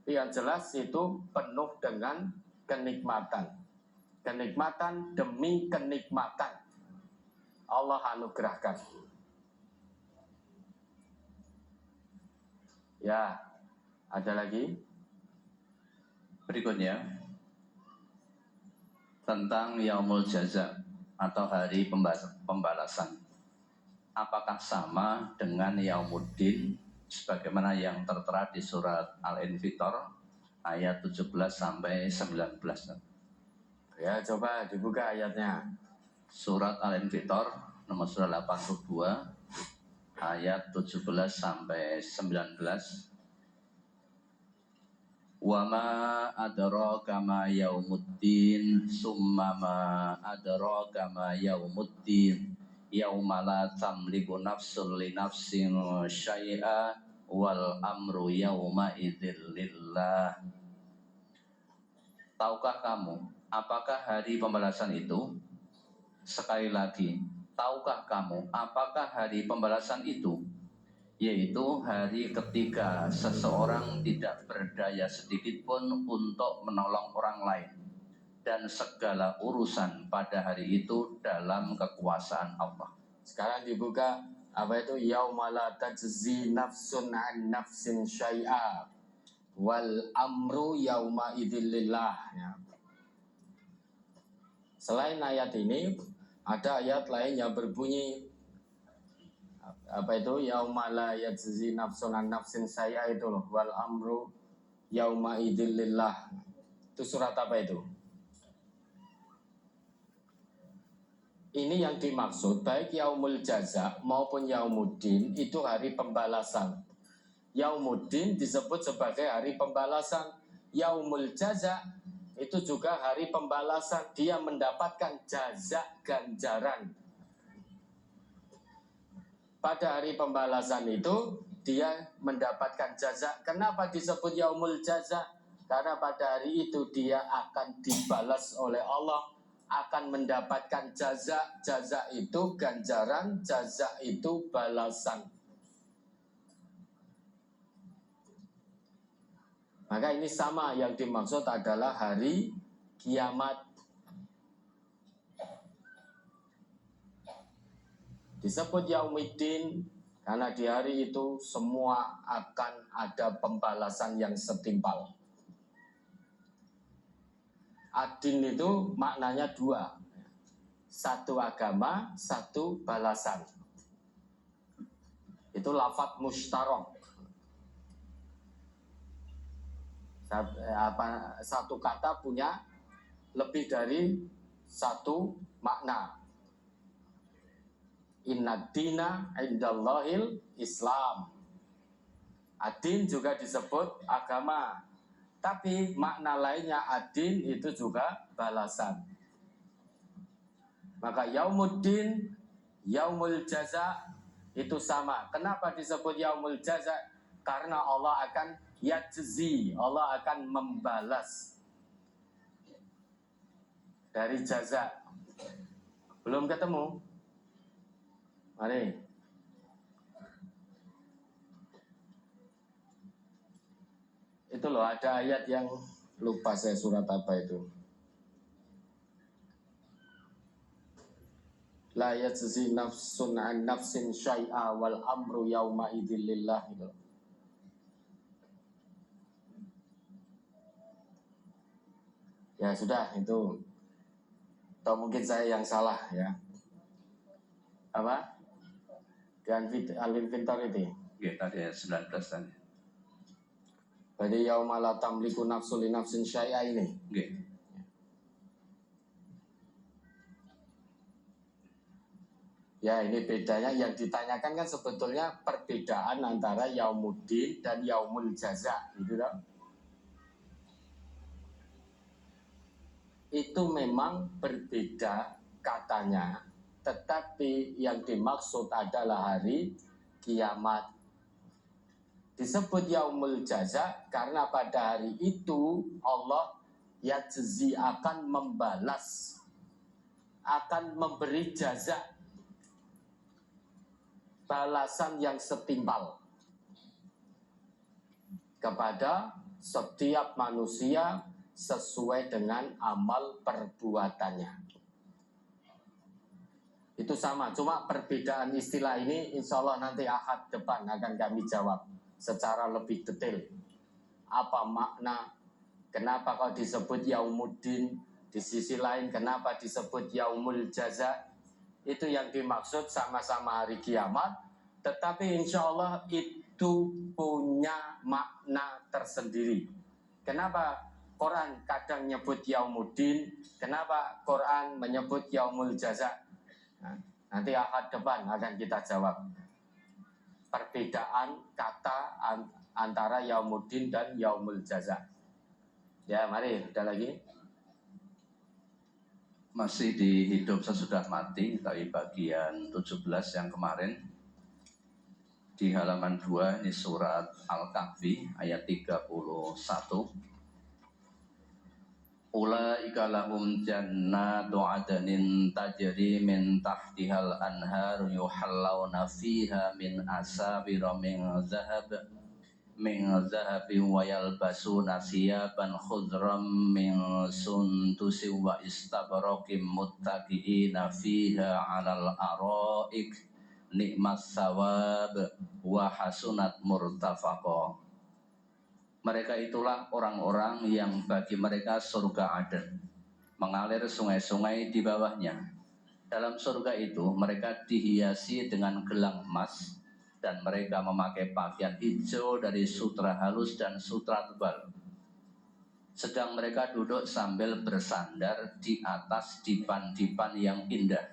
Yang jelas itu penuh dengan kenikmatan. Kenikmatan demi kenikmatan. Allah anugerahkan. Ya, ada lagi? Berikutnya tentang Yaumul Jaza atau hari pembalasan. Apakah sama dengan Yaumuddin sebagaimana yang tertera di surat Al-Infitor ayat 17 sampai 19? Ya, coba dibuka ayatnya. Surat Al-Infitor nomor surat 82 ayat 17 sampai 19. Wa ma adraka ma yaumuddin summa ma adraka ma yaumuddin yauma la tamliku nafsun li nafsin syai'a wal amru yauma idzil lillah. Tahukah kamu apakah hari pembalasan itu? Sekali lagi, tahukah kamu apakah hari pembalasan itu? Yaitu hari ketika seseorang tidak berdaya sedikitpun untuk menolong orang lain, dan segala urusan pada hari itu dalam kekuasaan Allah. Sekarang dibuka apa itu? Yauma la tajzi nafsun an nafsin syai'a wal amru yauma idzil lillah. Ya. Selain ayat ini ada ayat lain yang berbunyi apa itu? Yauma la yajzi nafsun an nafsin syai'a itu loh, wal amru yauma idzil lillah. Itu surat apa itu? Ini yang dimaksud baik Yaumul Jaza maupun Yaumuddin itu hari pembalasan. Yaumuddin disebut sebagai hari pembalasan. Yaumul Jaza itu juga hari pembalasan. Dia mendapatkan jaza ganjaran. Pada hari pembalasan itu dia mendapatkan jaza. Kenapa disebut Yaumul Jaza? Karena pada hari itu dia akan dibalas oleh Allah, akan mendapatkan jaza. Jaza itu ganjaran, jaza itu balasan. Maka ini sama, yang dimaksud adalah hari kiamat. Disebut Yaumuddin karena di hari itu semua akan ada pembalasan yang setimpal. Adin itu maknanya dua. Satu agama, satu balasan. Itu lafadz musytarak. Satu kata punya lebih dari satu makna. Inna dina indallahil Islam. Adin juga disebut agama, tapi makna lainnya adin itu juga balasan. Maka Yaumuddin, Yaumul Jaza itu sama. Kenapa disebut Yaumul Jaza? Karena Allah akan yajzi, Allah akan membalas dari jaza. Belum ketemu? Mari. Itu loh, ada ayat yang lupa saya surat apa itu. La yajzi nafsun an nafsin syai'a wal amru yauma idzil lillah gitu. Ya sudah itu. Atau mungkin saya yang salah ya. Apa? Di Al-Inventor itu. Ya, tadi 19 tadi. Berarti yauma la tamliku nafsun li nafsin syai'a ini. Oke. Ya ini bedanya yang ditanyakan kan sebetulnya perbedaan antara yaumuddin dan yaumul jaza gitu loh. Itu memang berbeda katanya, tetapi yang dimaksud adalah hari kiamat. Disebut yaumul jaza karena pada hari itu Allah yajzi akan membalas, akan memberi jaza, balasan yang setimpal kepada setiap manusia sesuai dengan amal perbuatannya. Itu sama, cuma perbedaan istilah ini insya Allah nanti Ahad depan akan kami jawab secara lebih detail. Apa makna, kenapa kau disebut yaumuddin, di sisi lain kenapa disebut yaumul jaza. Itu yang dimaksud sama-sama hari kiamat, tetapi insya Allah itu punya makna tersendiri. Kenapa Quran kadang nyebut yaumuddin, kenapa Quran menyebut yaumul jaza? Nah, nanti Ahad depan akan kita jawab perbedaan kata antara yaumuddin dan yaumul jaza. Ya mari, ada lagi. Masih di hidup sesudah mati, tapi bagian 17 yang kemarin di halaman 2 ini surat Al-Kahfi ayat 31. Ulaika lahum jannatu adnin tajri min tahtihal anhar yuhallawna fiha min asabira min zahabi wa yalbasuna siyaban khudram min sundusi wa istabrakim muttaqiina fiha 'alal araik nikmas sawab wa hasunat murtafaqa. Mereka itulah orang-orang yang bagi mereka surga Aden, mengalir sungai-sungai di bawahnya. Dalam surga itu mereka dihiasi dengan gelang emas, dan mereka memakai pakaian hijau dari sutra halus dan sutra tebal. Sedang mereka duduk sambil bersandar di atas dipan-dipan yang indah.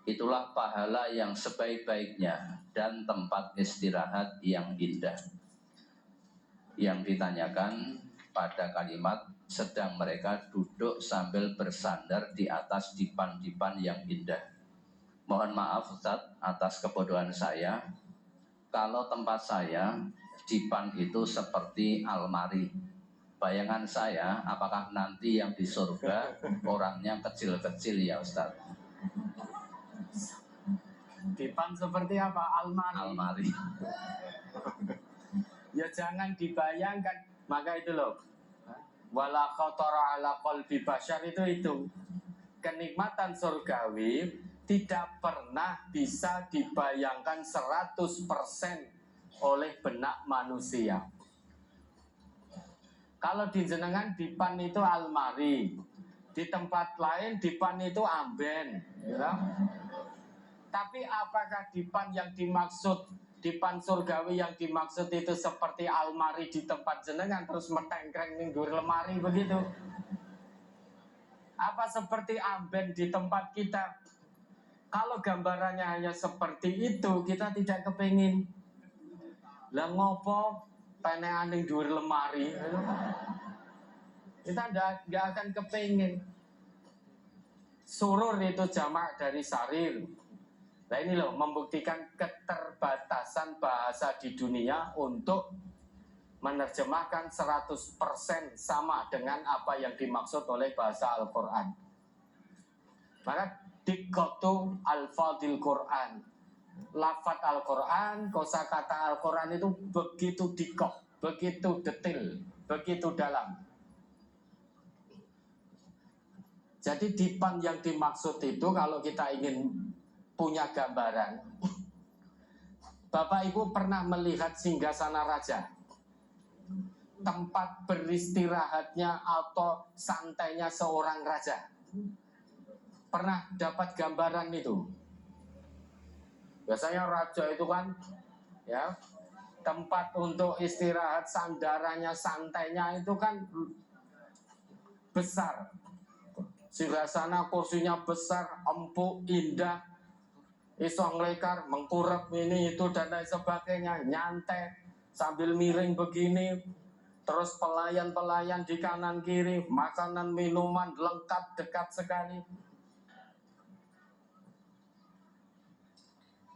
Itulah pahala yang sebaik-baiknya dan tempat istirahat yang indah. Yang ditanyakan pada kalimat sedang mereka duduk sambil bersandar di atas dipan-dipan yang indah. Mohon maaf Ustaz atas kebodohan saya. Kalau tempat saya, dipan itu seperti almari. Bayangan saya, apakah nanti yang di surga orangnya kecil-kecil ya Ustaz? Dipan seperti apa? Almari. Almari. Ya jangan dibayangkan, maka itu loh. Wala khatara ala qalbi basyar itu. Kenikmatan surgawi tidak pernah bisa dibayangkan 100% oleh benak manusia. Kalau di jenengan dipan itu almari, di tempat lain dipan itu amben, ya. Tapi apakah dipan yang dimaksud, dipan surgawi yang dimaksud itu seperti almari di tempat jenengan terus metengkreng minggur lemari begitu? Apa seperti amben di tempat kita? Kalau gambarannya hanya seperti itu, kita tidak kepingin. Lah ngopo penean ning dhuwur lemari? Kita nggak akan kepingin. Surur itu jamak dari sarir. Nah ini loh membuktikan keterbatasan bahasa di dunia untuk menerjemahkan 100% sama dengan apa yang dimaksud oleh bahasa Al-Quran. Maka dikotu al-fadil Quran, lafaz Al-Quran, kosakata Al-Quran itu begitu dikoh, begitu detail, begitu dalam. Jadi dipan yang dimaksud itu kalau kita ingin punya gambaran, Bapak Ibu pernah melihat singgasana raja, tempat beristirahatnya atau santainya seorang raja. Pernah dapat gambaran itu? Biasanya raja itu kan ya tempat untuk istirahat, sandarannya, santainya itu kan besar. Singgasana kursinya besar, empuk, indah, iso ngelekar, mengkurep ini itu dan lain sebagainya, nyantai sambil miring begini. Terus pelayan-pelayan di kanan kiri, makanan minuman lengkap dekat sekali.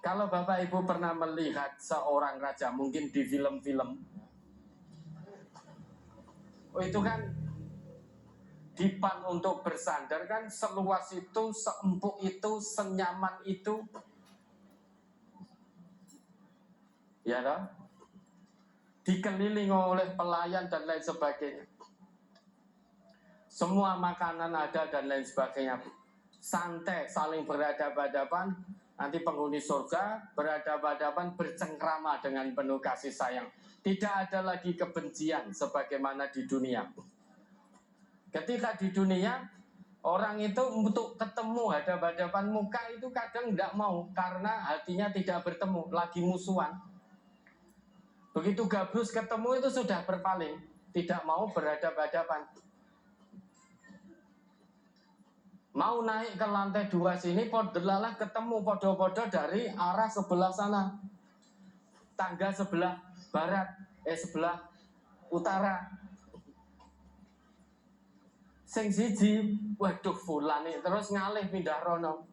Kalau Bapak Ibu pernah melihat seorang raja, mungkin di film-film, itu kan dipan untuk bersandar kan seluas itu, seempuk itu, senyaman itu, ya toh? Dikelilingi oleh pelayan dan lain sebagainya. Semua makanan ada dan lain sebagainya. Santai, saling berhadapan-hadapan. Nanti penghuni surga berhadapan-hadapan, bercengkrama dengan penuh kasih sayang. Tidak ada lagi kebencian sebagaimana di dunia. Ketika di dunia, orang itu untuk ketemu hadap-hadapan muka itu kadang tidak mau karena hatinya tidak bertemu, lagi musuhan. Begitu gabrus ketemu itu sudah berpaling, tidak mau berhadap-hadapan. Mau naik ke lantai 2 sini, podelalah ketemu podo-podo dari arah sebelah sana. Tangga sebelah barat, sebelah utara. Sing siji, waduh fulan nih, terus ngalih pindah rono.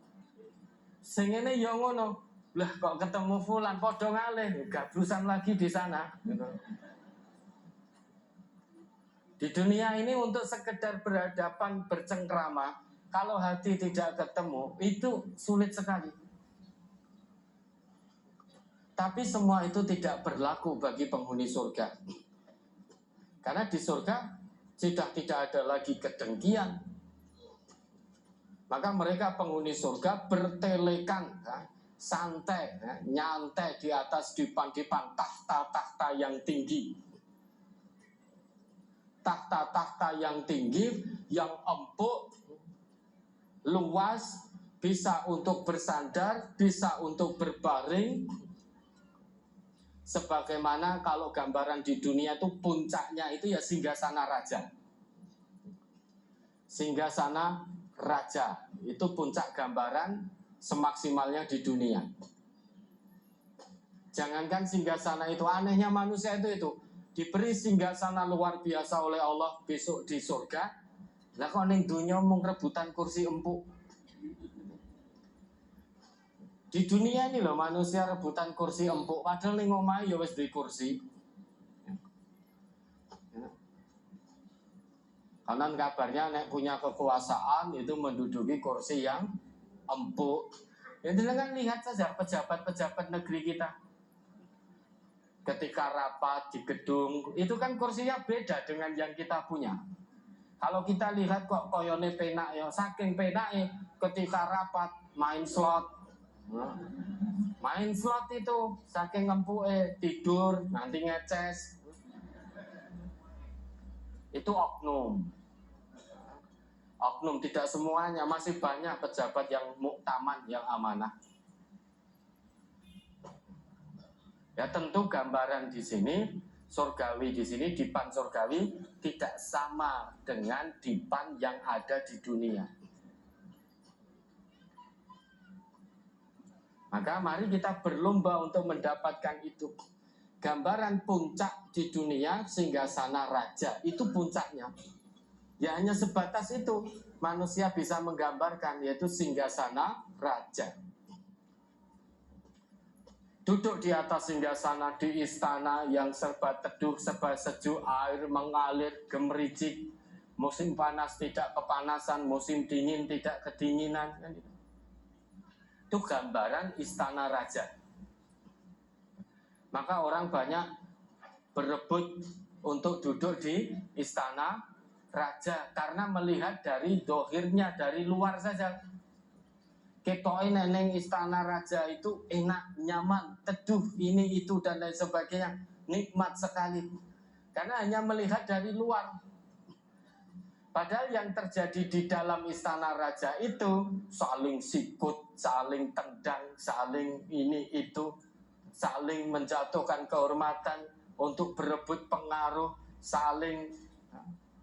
Sing ini ya ngono, lah kok ketemu fulan, podo ngalih, gabrusan lagi di sana. Di dunia ini untuk sekedar berhadapan, bercengkrama, kalau hati tidak ketemu, itu sulit sekali. Tapi semua itu tidak berlaku bagi penghuni surga. Karena di surga sudah tidak ada lagi kedengkian. Maka mereka penghuni surga bertelekan, santai, nyantai di atas dipan-dipan, tahta-tahta yang tinggi. Tahta-tahta yang tinggi, yang empuk, luas, bisa untuk bersandar, bisa untuk berbaring. Sebagaimana kalau gambaran di dunia itu puncaknya itu ya singgasana raja. Singgasana raja itu puncak gambaran semaksimalnya di dunia. Jangankan singgasana itu, anehnya manusia itu diberi singgasana luar biasa oleh Allah besok di surga. Lah kok ning dunia mung rebutan kursi empuk. Di dunia ini loh manusia rebutan kursi empuk, padahal ning omahe ya wis duwe kursi. Karena kabarnya nek punya kekuasaan itu menduduki kursi yang empuk. Ya kan lihat saja pejabat-pejabat negeri kita. Ketika rapat di gedung, itu kan kursinya beda dengan yang kita punya. Kalau kita lihat kok koyone penak ya, saking penake ketika rapat main slot. Main slot itu saking empuke tidur nanti ngeces. Itu oknum. Oknum tidak semuanya, masih banyak pejabat yang muktaman, yang amanah. Ya tentu gambaran di sini surgawi di sini, dipan surgawi tidak sama dengan dipan yang ada di dunia. Maka mari kita berlomba untuk mendapatkan itu. Gambaran puncak di dunia singgasana raja, itu puncaknya. Ya hanya sebatas itu manusia bisa menggambarkan, yaitu singgasana raja. Duduk di atas singgasana di istana yang serba teduh, serba sejuk, air mengalir gemericik, musim panas tidak kepanasan, musim dingin tidak kedinginan. Itu gambaran istana raja. Maka orang banyak berebut untuk duduk di istana raja karena melihat dari dohirnya, dari luar saja. Ketoknya neneng istana raja itu enak, nyaman, teduh, ini itu dan lain sebagainya, nikmat sekali. Karena hanya melihat dari luar. Padahal yang terjadi di dalam istana raja itu saling sikut, saling tendang, saling ini itu, saling menjatuhkan kehormatan untuk berebut pengaruh, saling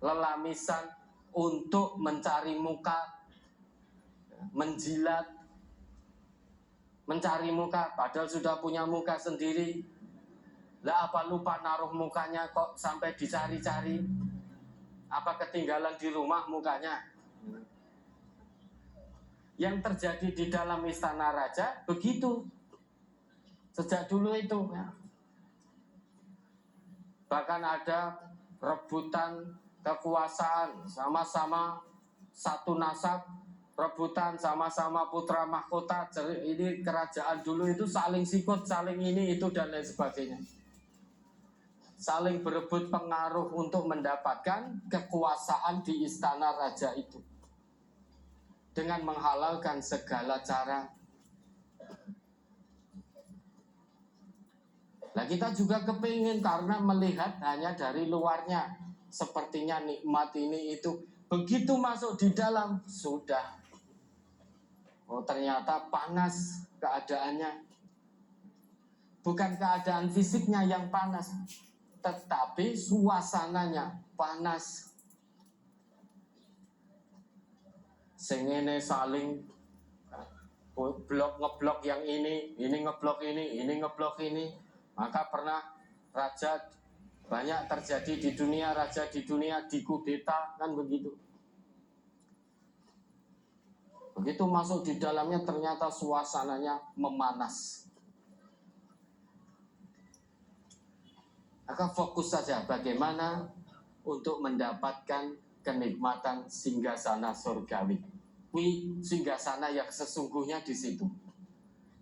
lelamisan untuk mencari muka, menjilat, mencari muka padahal sudah punya muka sendiri. Lah apa lupa naruh mukanya kok sampai dicari-cari? Apa ketinggalan di rumah mukanya? Yang terjadi di dalam istana raja begitu sejak dulu itu ya. Bahkan ada rebutan kekuasaan, sama-sama satu nasab, rebutan sama-sama putra mahkota. Ini kerajaan dulu itu saling sikut, saling ini itu dan lain sebagainya. Saling berebut pengaruh untuk mendapatkan kekuasaan di istana raja itu dengan menghalalkan segala cara. Nah kita juga kepingin karena melihat hanya dari luarnya, sepertinya nikmat ini itu, begitu masuk di dalam sudah, oh ternyata panas keadaannya. Bukan keadaan fisiknya yang panas, tetapi suasananya panas. Sengene saling blok ngeblok yang ini ngeblok ini ngeblok ini. Maka pernah raja banyak terjadi di dunia, raja di dunia dikudeta kan begitu. Begitu masuk di dalamnya ternyata suasananya memanas. Maka fokus saja bagaimana untuk mendapatkan kenikmatan singgasana surgawi. Singgasana yang sesungguhnya di situ.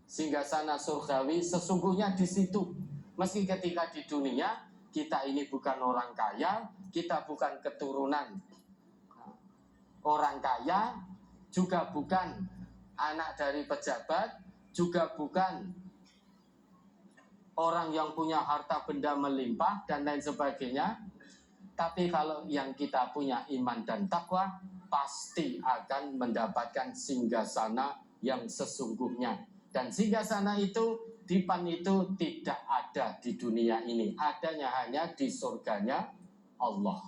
Singgasana surgawi sesungguhnya di situ. Meski ketika di dunia kita ini bukan orang kaya, kita bukan keturunan orang kaya, juga bukan anak dari pejabat, juga bukan orang yang punya harta benda melimpah dan lain sebagainya. Tapi kalau yang kita punya iman dan takwa, pasti akan mendapatkan singgasana yang sesungguhnya. Dan singgasana itu, dipan itu tidak ada di dunia ini. Adanya hanya di surganya Allah.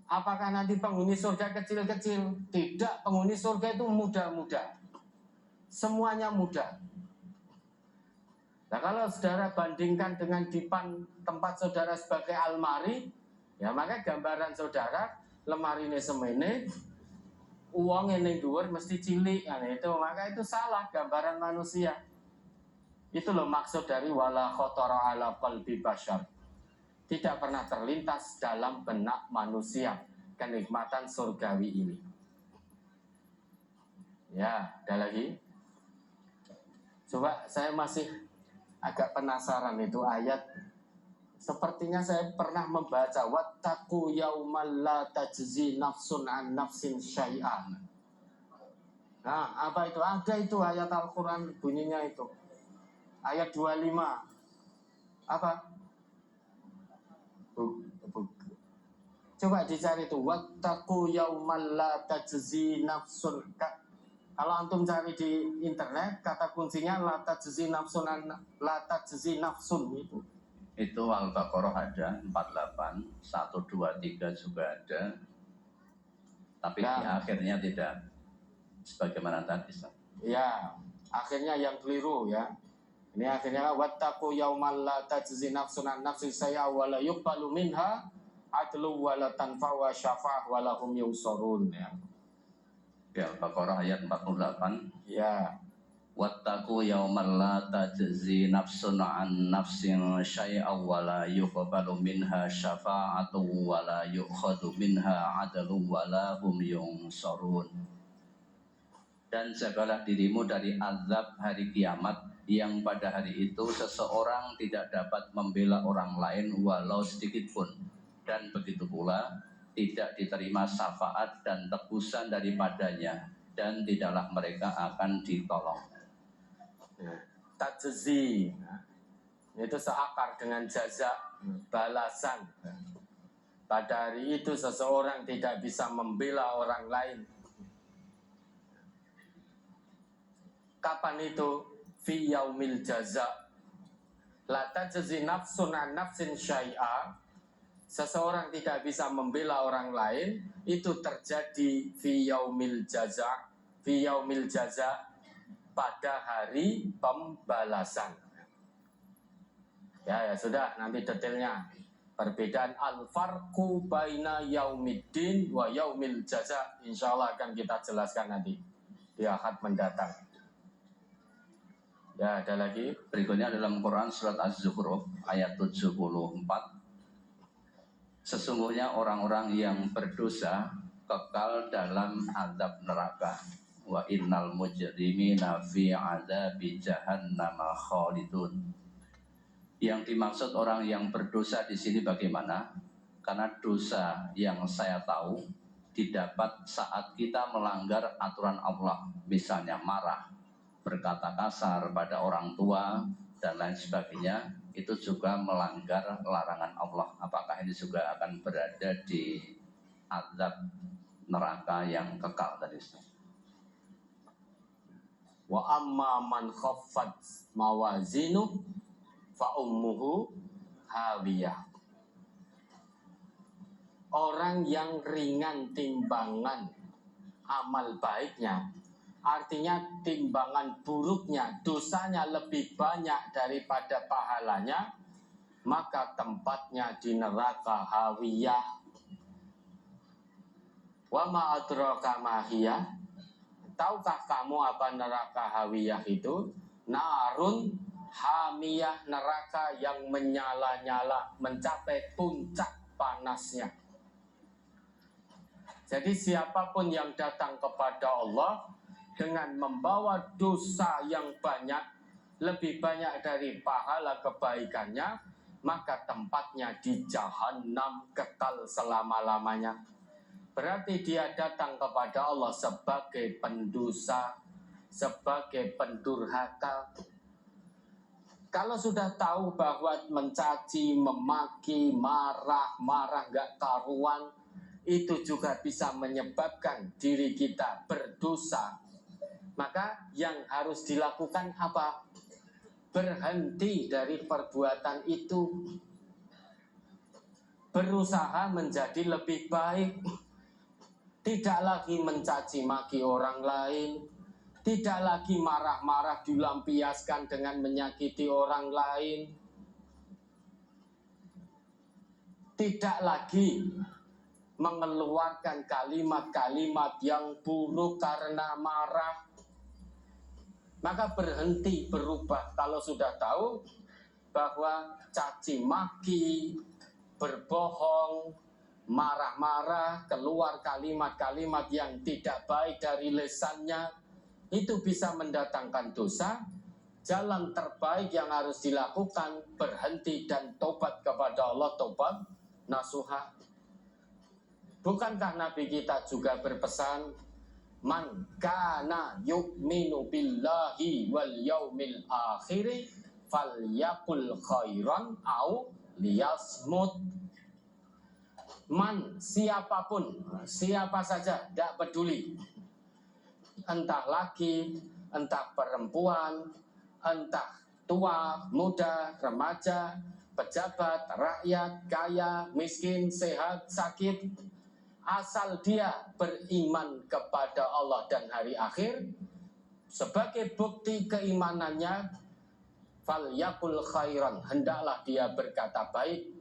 Apakah nanti penghuni surga kecil-kecil? Tidak, penghuni surga itu muda-muda. Semuanya muda. Nah kalau saudara bandingkan dengan dipan tempat saudara sebagai almari, ya maka gambaran saudara lemari ini semene, uang ini dhuwur mesti cilik, nah, itu maka itu salah gambaran manusia. Itu loh maksud dari wala khotara ala qalbi bashar. Tidak pernah terlintas dalam benak manusia kenikmatan surgawi ini. Ya, ada lagi. Coba saya masih agak penasaran itu ayat. Sepertinya saya pernah membaca wattaqu yaumal la tajzi nafsun an nafsin syai'an. Nah, apa itu? Ada itu ayat Al-Qur'an bunyinya itu. Ayat 25. Apa? Coba dicari itu wattaqu yaumal la tajzi nafsun. Kalau antum cari di internet kata kuncinya la tajzi nafsun la tajzi nafsun itu. Itu Al-Baqarah ada 48, 1, 2, 3 juga ada. Tapi di akhirnya tidak sebagaimana tadi. Ya, akhirnya yang keliru ya. Ini akhirnya wattaqu yaumal la tajzi nafsun an nafsin syai'a wa la yuqbalu minha adlu wa la tanfa'u syafa'ah wa lahum yunsarun ya. Ya, Al-Baqarah ayat 48. Ya. Wattaqu yaumal la tajzi nafsun an nafsin syai'an wa la yuqbalu minha syafa'atu wa la yu'khadhu minha 'adlu wa la hum yunsarun. Dan jagalah dirimu dari azab hari kiamat yang pada hari itu seseorang tidak dapat membela orang lain walau sedikit pun, dan begitu pula tidak diterima syafaat dan tebusan daripadanya, dan tidaklah mereka akan ditolong. Tajzi itu seakar dengan jaza, balasan. Pada hari itu seseorang tidak bisa membela orang lain. Kapan itu? Fi yaumil jaza. La tajzi nafsun an nafsin syai'a. Seseorang tidak bisa membela orang lain, itu terjadi fi yaumil jaza. Fi yaumil jaza, pada hari pembalasan. Ya sudah, nanti detailnya. Perbedaan al-farqu baina yaumiddin wa yaumil jaza, insyaallah akan kita jelaskan nanti di Ahad mendatang. Ya, ada lagi. Berikutnya dalam Quran surat Az-Zukhruf ayat 74. Sesungguhnya orang-orang yang berdosa kekal dalam azab neraka. Wa innal mujrimina fi adzabi jahannam khalidun. Yang dimaksud orang yang berdosa di sini bagaimana? Karena dosa yang saya tahu didapat saat kita melanggar aturan Allah, misalnya marah, berkata kasar pada orang tua dan lain sebagainya, itu juga melanggar larangan Allah. Apakah ini juga akan berada di azab neraka yang kekal tadi? Wa amma man khaffat mawazinu fa ummuhu hawiyah. Orang yang ringan timbangan amal baiknya, artinya timbangan buruknya, dosanya lebih banyak daripada pahalanya, maka tempatnya di neraka hawiyah. Wa ma adraka ma hiya? Tahukah kamu apa neraka hawiyah itu? Narun hamiyah, neraka yang menyala-nyala, mencapai puncak panasnya. Jadi siapapun yang datang kepada Allah dengan membawa dosa yang banyak, lebih banyak dari pahala kebaikannya, maka tempatnya di Jahannam kekal selama-lamanya. Berarti dia datang kepada Allah sebagai pendosa, sebagai pendurhaka. Kalau sudah tahu bahwa mencaci, memaki, marah gak karuan, itu juga bisa menyebabkan diri kita berdosa, maka yang harus dilakukan apa? Berhenti dari perbuatan itu, berusaha menjadi lebih baik, tidak lagi mencaci maki orang lain, tidak lagi marah-marah dilampiaskan dengan menyakiti orang lain, tidak lagi mengeluarkan kalimat-kalimat yang buruk karena marah. Maka berhenti, berubah. Kalau sudah tahu bahwa caci maki, berbohong, marah-marah, keluar kalimat-kalimat yang tidak baik dari lisannya, itu bisa mendatangkan dosa. Jalan terbaik yang harus dilakukan, berhenti dan tobat kepada Allah, tobat nasuha. Bukankah Nabi kita juga berpesan, man kana yu'minu billahi wal yaumil akhiri falyakul khairan au liyasmut. Man, siapapun, siapa saja, tidak peduli, entah laki, entah perempuan, entah tua, muda, remaja, pejabat, rakyat, kaya, miskin, sehat, sakit, asal dia beriman kepada Allah dan hari akhir, sebagai bukti keimanannya, falyakul khairan, hendaklah dia berkata baik.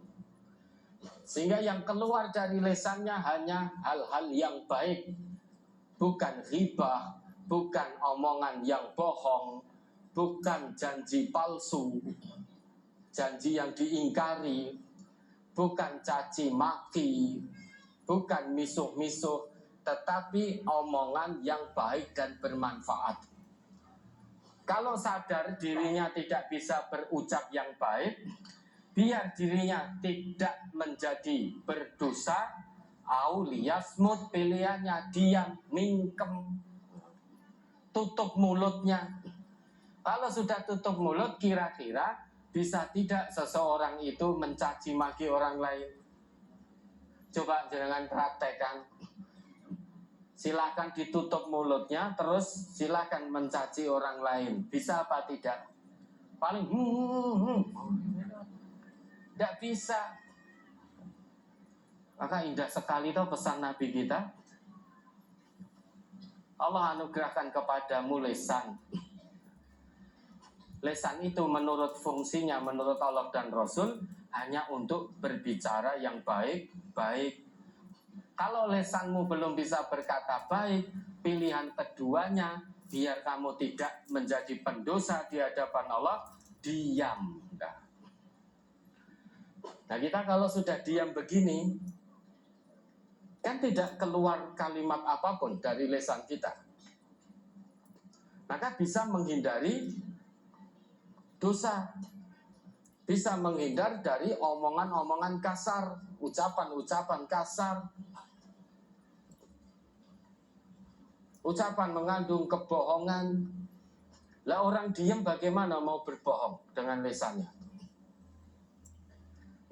Sehingga yang keluar dari lisannya hanya hal-hal yang baik, bukan ghibah, bukan omongan yang bohong, bukan janji palsu, janji yang diingkari, bukan caci maki, bukan misuh-misuh, tetapi omongan yang baik dan bermanfaat. Kalau sadar dirinya tidak bisa berucap yang baik, biar dirinya tidak menjadi berdosa, auliyasmut, pilihannya diam, mingkem, tutup mulutnya. Kalau sudah tutup mulut, kira-kira bisa tidak seseorang itu mencaci maki orang lain? Coba jangan praktekkan. Silakan ditutup mulutnya, terus silakan mencaci orang lain. Bisa apa tidak? Paling tidak bisa. Maka indah sekali itu pesan Nabi kita. Allah anugerahkan kepadamu lisan. Lisan itu menurut fungsinya, menurut Allah dan Rasul, hanya untuk berbicara yang baik-baik. Kalau lisanmu belum bisa berkata baik, pilihan keduanya, biar kamu tidak menjadi pendosa di hadapan Allah, diam. Nah, kita kalau sudah diam begini, kan tidak keluar kalimat apapun dari lisan kita. Maka bisa menghindari dosa, bisa menghindar dari omongan-omongan kasar, ucapan-ucapan kasar, ucapan mengandung kebohongan. Lah orang diam bagaimana mau berbohong dengan lisannya?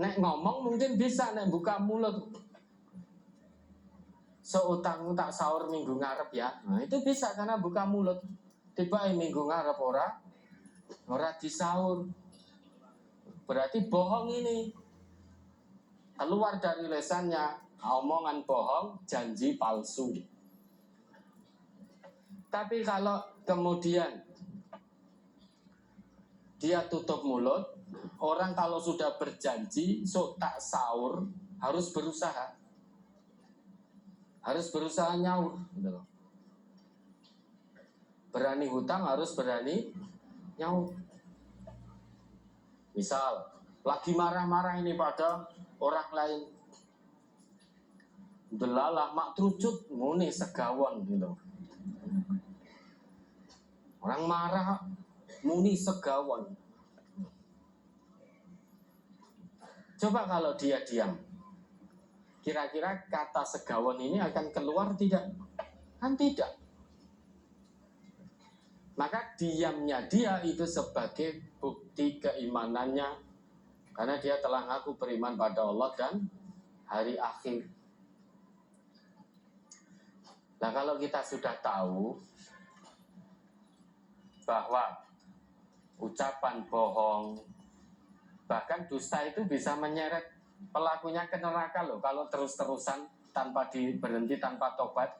Nek ngomong mungkin bisa, nek buka mulut, seutang tak sahur minggu ngarep ya, nah itu bisa karena buka mulut. Tiba minggu ngarep ora disahur, berarti bohong ini. Keluar dari lisannya omongan bohong, janji palsu. Tapi kalau kemudian dia tutup mulut, orang kalau sudah berjanji tak sahur harus berusaha. Harus berusaha nyaur gitu. Berani hutang harus berani nyaur. Misal lagi marah-marah ini pada orang lain, delalah mak trucut muni segawon gitu. Orang marah muni segawon. Coba kalau dia diam, kira-kira kata segawon ini akan keluar tidak? Kan tidak. Maka diamnya dia itu sebagai bukti keimanannya, karena dia telah ngaku beriman pada Allah dan hari akhir. Nah, kalau kita sudah tahu bahwa ucapan bohong, bahkan dusta itu bisa menyeret pelakunya ke neraka loh, kalau terus-terusan tanpa berhenti, tanpa tobat.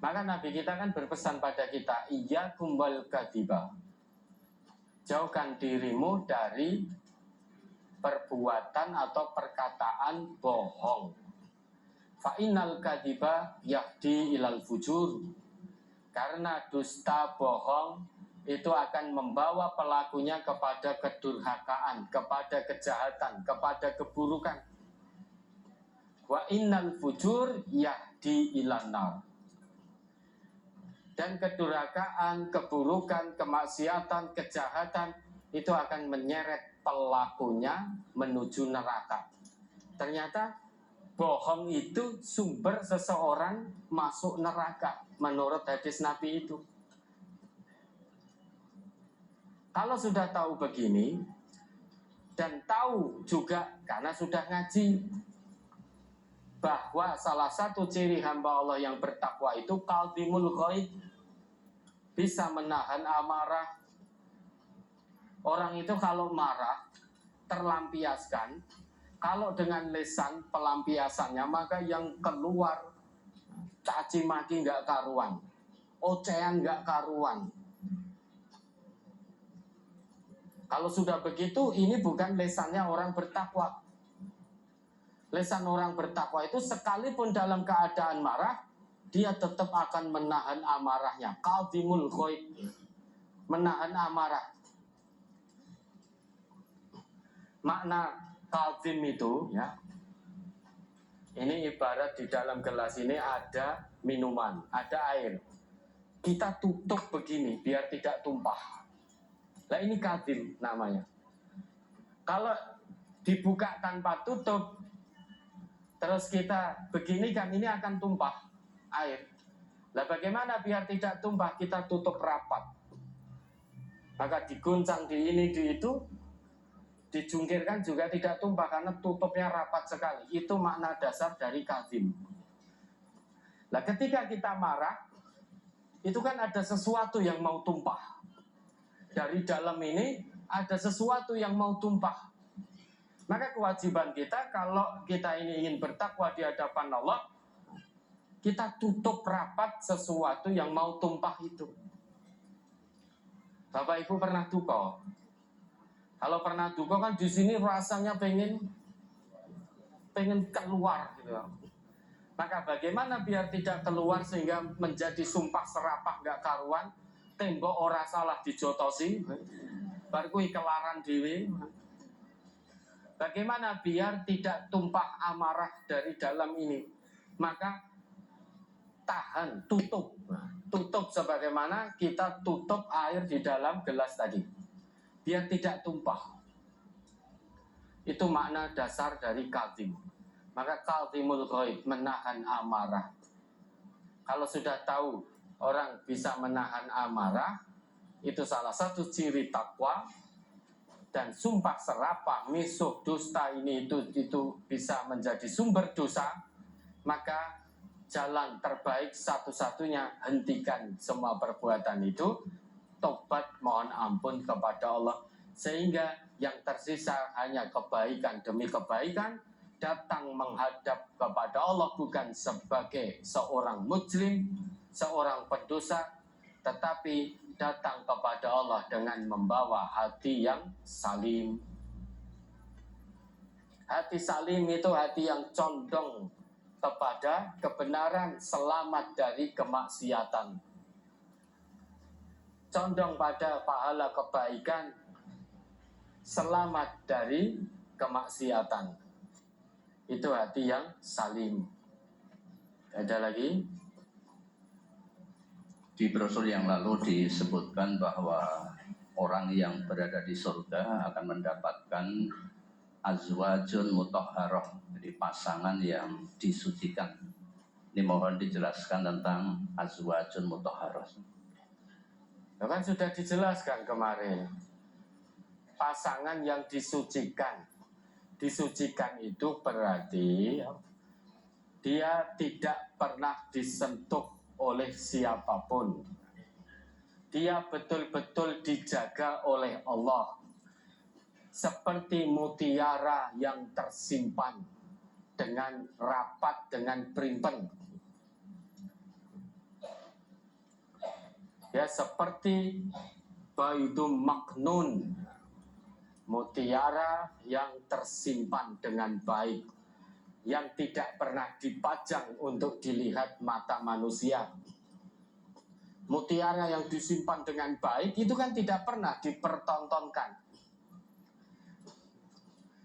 Maka Nabi kita kan berpesan pada kita, iyyakum wal kadziba, jauhkan dirimu dari perbuatan atau perkataan bohong. Fa innal kadziba yahdi ilal fujur, karena dusta bohong itu akan membawa pelakunya kepada kedurhakaan, kepada kejahatan, kepada keburukan. Wa innal fujur yahdi ilan nar, dan kedurhakaan, keburukan, kemaksiatan, kejahatan itu akan menyeret pelakunya menuju neraka. Ternyata bohong itu sumber seseorang masuk neraka menurut hadis Nabi itu. Kalau sudah tahu begini, dan tahu juga karena sudah ngaji bahwa salah satu ciri hamba Allah yang bertakwa itu qadhimul ghaid, bisa menahan amarah. Orang itu kalau marah terlampiaskan, kalau dengan lisan pelampiasannya, maka yang keluar caci maki nggak karuan, ocehan nggak karuan. Kalau sudah begitu, ini bukan lisannya orang bertakwa. Lisan orang bertakwa itu sekalipun dalam keadaan marah, dia tetap akan menahan amarahnya. Qadhimul ghaid, menahan amarah. Makna qadhim itu ya, ini ibarat di dalam gelas ini ada minuman, ada air. kita tutup begini biar tidak tumpah. Nah ini kadhim namanya. Kalau dibuka tanpa tutup, terus kita begini kan ini akan tumpah air. Nah bagaimana biar tidak tumpah? Kita tutup rapat. Maka diguncang di ini di itu, dijungkirkan juga tidak tumpah karena tutupnya rapat sekali. Itu makna dasar dari kadhim. Nah ketika kita marah, itu kan ada sesuatu yang mau tumpah. Dari dalam ini ada sesuatu yang mau tumpah. Maka kewajiban kita kalau kita ini ingin bertakwa di hadapan Allah, kita tutup rapat sesuatu yang mau tumpah itu. Bapak Ibu pernah duka? Kalau pernah duka kan di sini rasanya pengen keluar gitu. Maka bagaimana biar tidak keluar sehingga menjadi sumpah serapah gak karuan, tembok ora salah dijotosi, baru kui kelaran dewe. Bagaimana biar tidak tumpah amarah dari dalam ini? Maka tahan, tutup. Tutup sebagaimana kita tutup air di dalam gelas tadi. Biar tidak tumpah. Itu makna dasar dari kadhim. Maka kadhimul ghaid, menahan amarah. Kalau sudah tahu orang bisa menahan amarah, itu salah satu ciri takwa. Dan sumpah serapah, misuh, dusta ini itu bisa menjadi sumber dosa, maka jalan terbaik satu-satunya hentikan semua perbuatan itu, tobat mohon ampun kepada Allah, sehingga yang tersisa hanya kebaikan demi kebaikan, datang menghadap kepada Allah bukan sebagai seorang muslim, seorang pendosa, tetapi datang kepada Allah dengan membawa hati yang salim. Hati salim itu hati yang condong kepada kebenaran, selamat dari kemaksiatan, condong pada pahala kebaikan, selamat dari kemaksiatan. Itu hati yang salim. Ada lagi? Di brosur yang lalu disebutkan bahwa orang yang berada di surga akan mendapatkan azwajun mutahharah, jadi pasangan yang disucikan. Ini mohon dijelaskan tentang azwajun mutahharah. Kan sudah dijelaskan kemarin. Pasangan yang disucikan. Disucikan itu berarti dia tidak pernah disentuh oleh siapapun. Dia betul-betul dijaga oleh Allah. Seperti mutiara yang tersimpan dengan rapat, dengan primpen. Ya, seperti baidum maknun, mutiara yang tersimpan dengan baik, yang tidak pernah dipajang untuk dilihat mata manusia. Mutiara yang disimpan dengan baik itu kan tidak pernah dipertontonkan.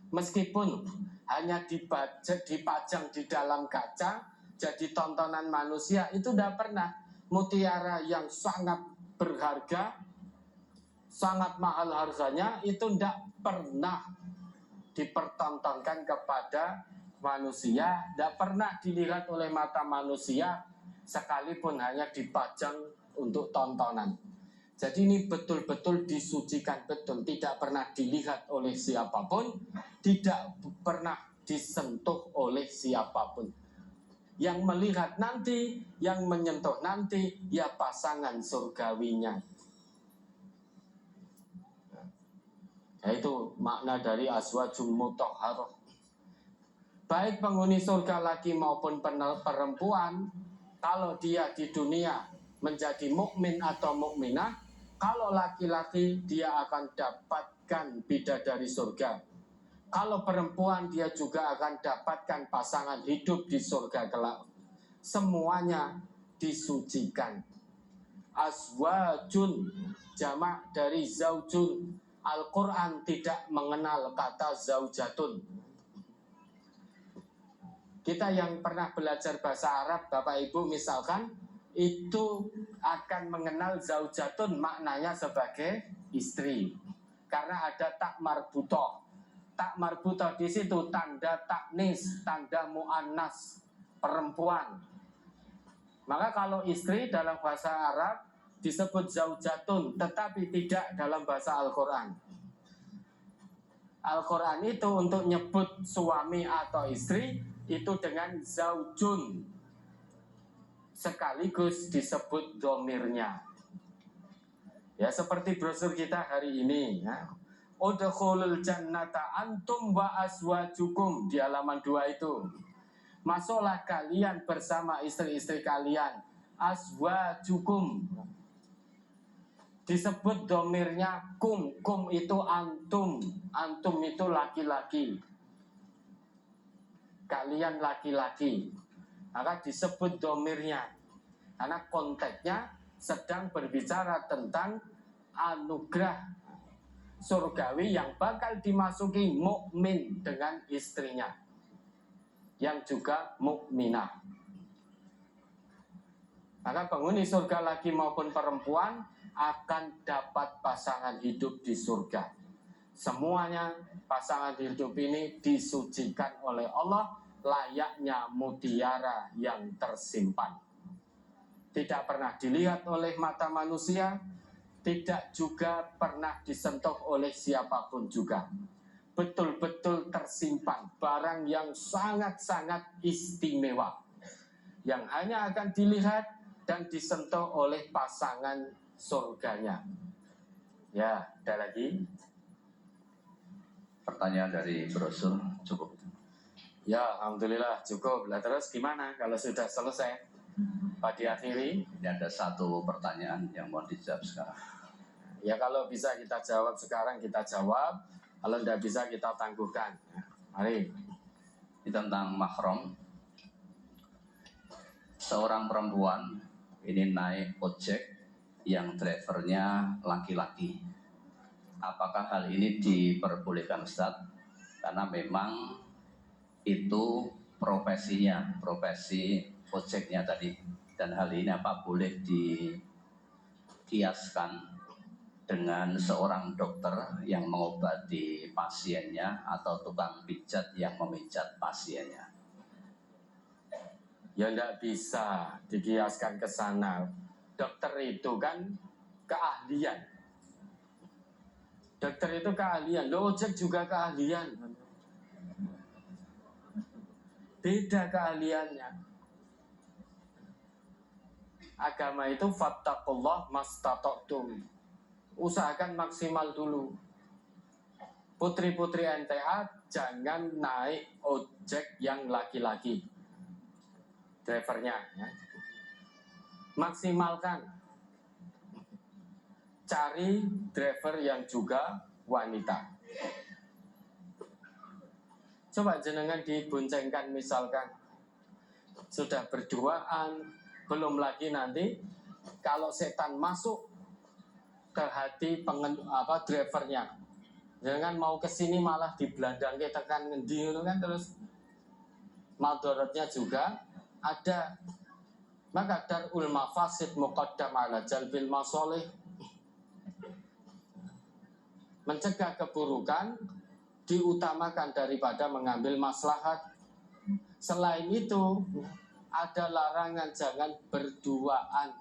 Meskipun hanya dipajang di dalam kaca, jadi tontonan manusia, itu tidak pernah. Mutiara yang sangat berharga, sangat mahal harganya, itu tidak pernah dipertontonkan kepada manusia, tidak pernah dilihat oleh mata manusia, sekalipun hanya dipajang untuk tontonan. Jadi ini betul-betul disucikan betul, tidak pernah dilihat oleh siapapun, tidak pernah disentuh oleh siapapun. Yang melihat nanti, yang menyentuh nanti, ya pasangan surgawinya. Itu makna dari azwajum mutahharah. Baik penghuni surga laki maupun perempuan, kalau dia di dunia menjadi mukmin atau mukminah, kalau laki-laki dia akan dapatkan bidadari surga. Kalau perempuan dia juga akan dapatkan pasangan hidup di surga kelak. Semuanya disucikan. Azwajun jamak dari zaujun. Al-Quran tidak mengenal kata zaujatun. Kita yang pernah belajar bahasa Arab, Bapak Ibu misalkan, itu akan mengenal zaujatun maknanya sebagai istri. Karena ada tak marbutoh. Tak marbutoh di situ tanda taknis, tanda muannas, perempuan. Maka kalau istri dalam bahasa Arab disebut zaujatun, tetapi tidak dalam bahasa Al-Quran. Al-Quran itu untuk nyebut suami atau istri itu dengan zaujun, sekaligus disebut domirnya. Ya, seperti brosur kita hari ini ya. Udkhulul jannata antum wa azwajukum di halaman 2 itu. Masuklah kalian bersama istri-istri kalian. Azwajukum disebut domirnya kum. Kum itu antum. Antum itu laki-laki. Kalian laki-laki. Maka disebut domirnya. Karena konteksnya sedang berbicara tentang anugerah surgawi yang bakal dimasuki mukmin dengan istrinya yang juga mukminah. Maka penghuni surga laki maupun perempuan akan dapat pasangan hidup di surga. Semuanya pasangan hidup ini disucikan oleh Allah layaknya mutiara yang tersimpan. Tidak pernah dilihat oleh mata manusia, tidak juga pernah disentuh oleh siapapun juga. Betul-betul tersimpan, barang yang sangat-sangat istimewa, yang hanya akan dilihat dan disentuh oleh pasangan surganya. Ya, ada lagi? Pertanyaan dari brosur cukup. Ya, alhamdulillah cukup. Lah terus gimana kalau sudah selesai? Pak diakhiri? Ini ada satu pertanyaan yang mau dijawab sekarang. Ya kalau bisa kita jawab sekarang kita jawab, kalau tidak bisa kita tangguhkan. Mari. Ini tentang mahram. Seorang perempuan ini naik ojek yang drivernya laki-laki. Apakah hal ini diperbolehkan Ustaz? Karena memang itu profesinya, profesi ojeknya tadi. Dan hal ini apa boleh dikiaskan dengan seorang dokter yang mengobati pasiennya atau tukang pijat yang memijat pasiennya? Ya tidak bisa dikiaskan ke sana. Dokter itu kan keahlian. Dokter itu keahlian. Lo ojek juga keahlian. Beda keahliannya. Agama itu fattaqullah mastata'tum. Usahakan maksimal dulu. Putri-putri NTA jangan naik ojek yang laki-laki. Drivernya ya. Maksimalkan. Cari driver yang juga wanita. Coba jenengan diboncengkan misalkan sudah berduaan, belum lagi nanti kalau setan masuk ke hati drivernya, jangan mau kesini malah dibelandang tekan ngendi itu kan, terus madorotnya juga ada. Maka darul mafasid muqaddam ala jalbil masolih. Mencegah keburukan diutamakan daripada mengambil maslahat. Selain itu ada larangan jangan berduaan.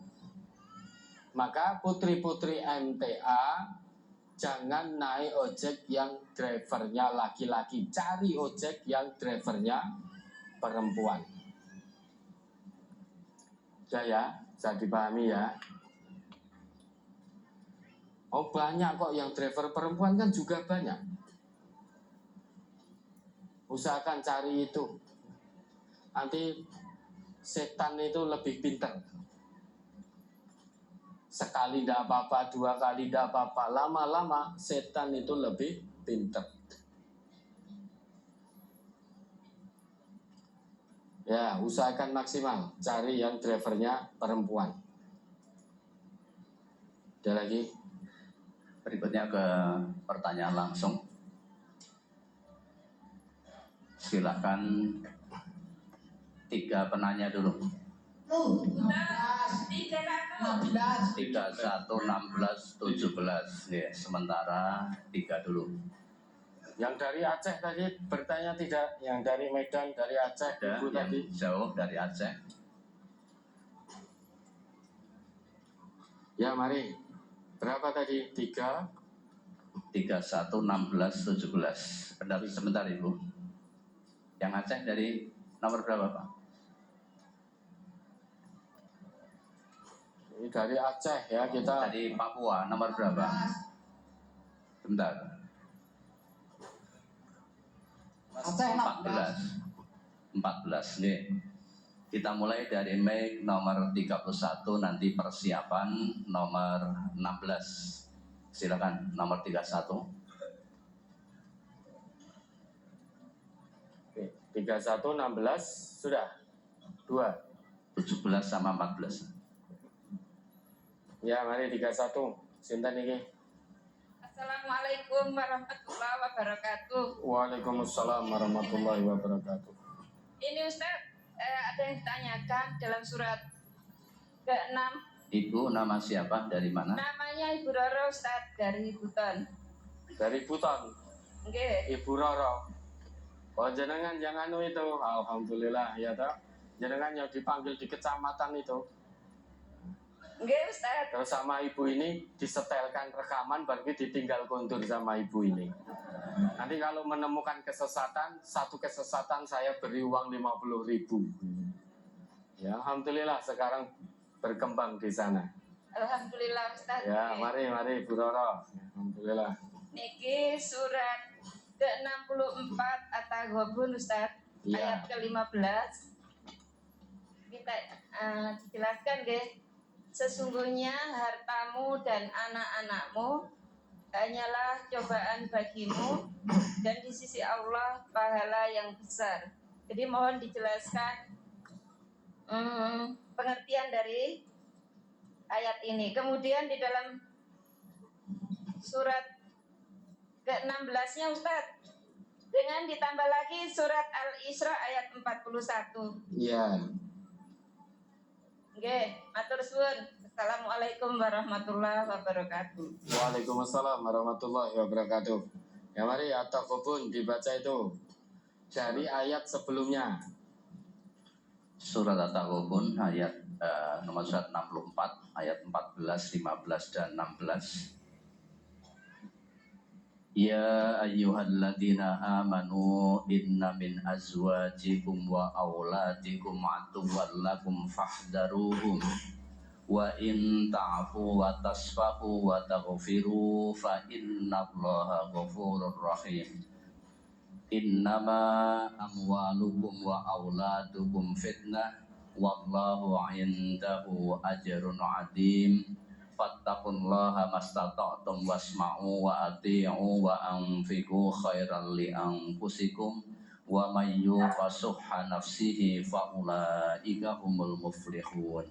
Maka putri-putri MTA jangan naik ojek yang drivernya laki-laki. Cari ojek yang drivernya perempuan. Ya, bisa dipahami ya. Oh banyak kok yang driver perempuan kan juga banyak. Usahakan cari itu. Nanti setan itu lebih pintar. Sekali tidak apa-apa, 2 kali tidak apa-apa. Lama-lama setan itu lebih pintar. Ya, usahakan maksimal. Cari yang drivernya perempuan. Ada lagi? Berikutnya ke pertanyaan langsung. Silakan 3 penanya dulu. 31, 16, 17. Ya, sementara 3 dulu. Yang dari Aceh tadi bertanya tidak? Yang dari Medan, dari Aceh, Ada Ibu yang tadi? jauh dari Aceh. Ya, mari. Berapa tadi? 3? 31, 16, 17. Sebentar Ibu. Yang Aceh dari nomor berapa Pak? Ini dari Aceh ya kita. Dari Papua nomor berapa? Sebentar. 14. Nih. Kita mulai dari mic nomor 31, nanti persiapan nomor 16. Silakan nomor 31. 31, 16 sudah. 2. 17 sama 14. Ya, mari 31. Sinten iki? Assalamualaikum warahmatullahi wabarakatuh. Waalaikumsalam warahmatullahi wabarakatuh. Ini Ustaz, ada yang ditanyakan dalam surat ke-6. Ibu nama siapa? Dari mana? Namanya Ibu Roro Ustaz, dari Buton. Dari Buton. Nggih. Ibu Roro. Oh, jenengan yang anu itu. Alhamdulillah ya toh. Jenengan yang dipanggil di kecamatan itu. Nggih Ustaz. Terus sama ibu ini disetelkan rekaman, berarti ditinggal kontur sama ibu ini. Nanti kalau menemukan kesesatan, satu kesesatan saya beri uang 50.000. Ya, alhamdulillah sekarang berkembang di sana. Alhamdulillah Ustaz. Ya, mari Bu Roro. Alhamdulillah. Niki surat ke-64 At-Taghabun Ustaz, Ya. ayat ke-15. Kita dijelaskan nggih. Sesungguhnya hartamu dan anak-anakmu hanyalah cobaan bagimu, dan di sisi Allah pahala yang besar. Jadi mohon dijelaskan pengertian dari ayat ini. Kemudian di dalam surat ke-16-nya Ustaz, dengan ditambah lagi surat Al-Isra ayat 41. Iya. Nggih, matur suwun. Assalamualaikum warahmatullahi wabarakatuh. Waalaikumsalam warahmatullahi wabarakatuh. Ya, mari At-Taghabun dibaca itu dari ayat sebelumnya. Surat At-Taghabun ayat nomor surat 64 ayat 14, 15 dan 16. Ya ayyuhalladzina amanu inna min azwajikum wa auladikum aduwwan lakum fahdharuhum wa in ta'fu wa tasfahu wa taghfiru fa innallaha ghafurur rahim. Innama amwalukum wa auladukum fitnah wallahu indahu ajrun adim. Fattaqullaha mastata'tum wasma'u wa ati'u wa anfiqu khairan li anfusikum wa may yuqa shuhha nafsihi fa ulaika humul muflihun.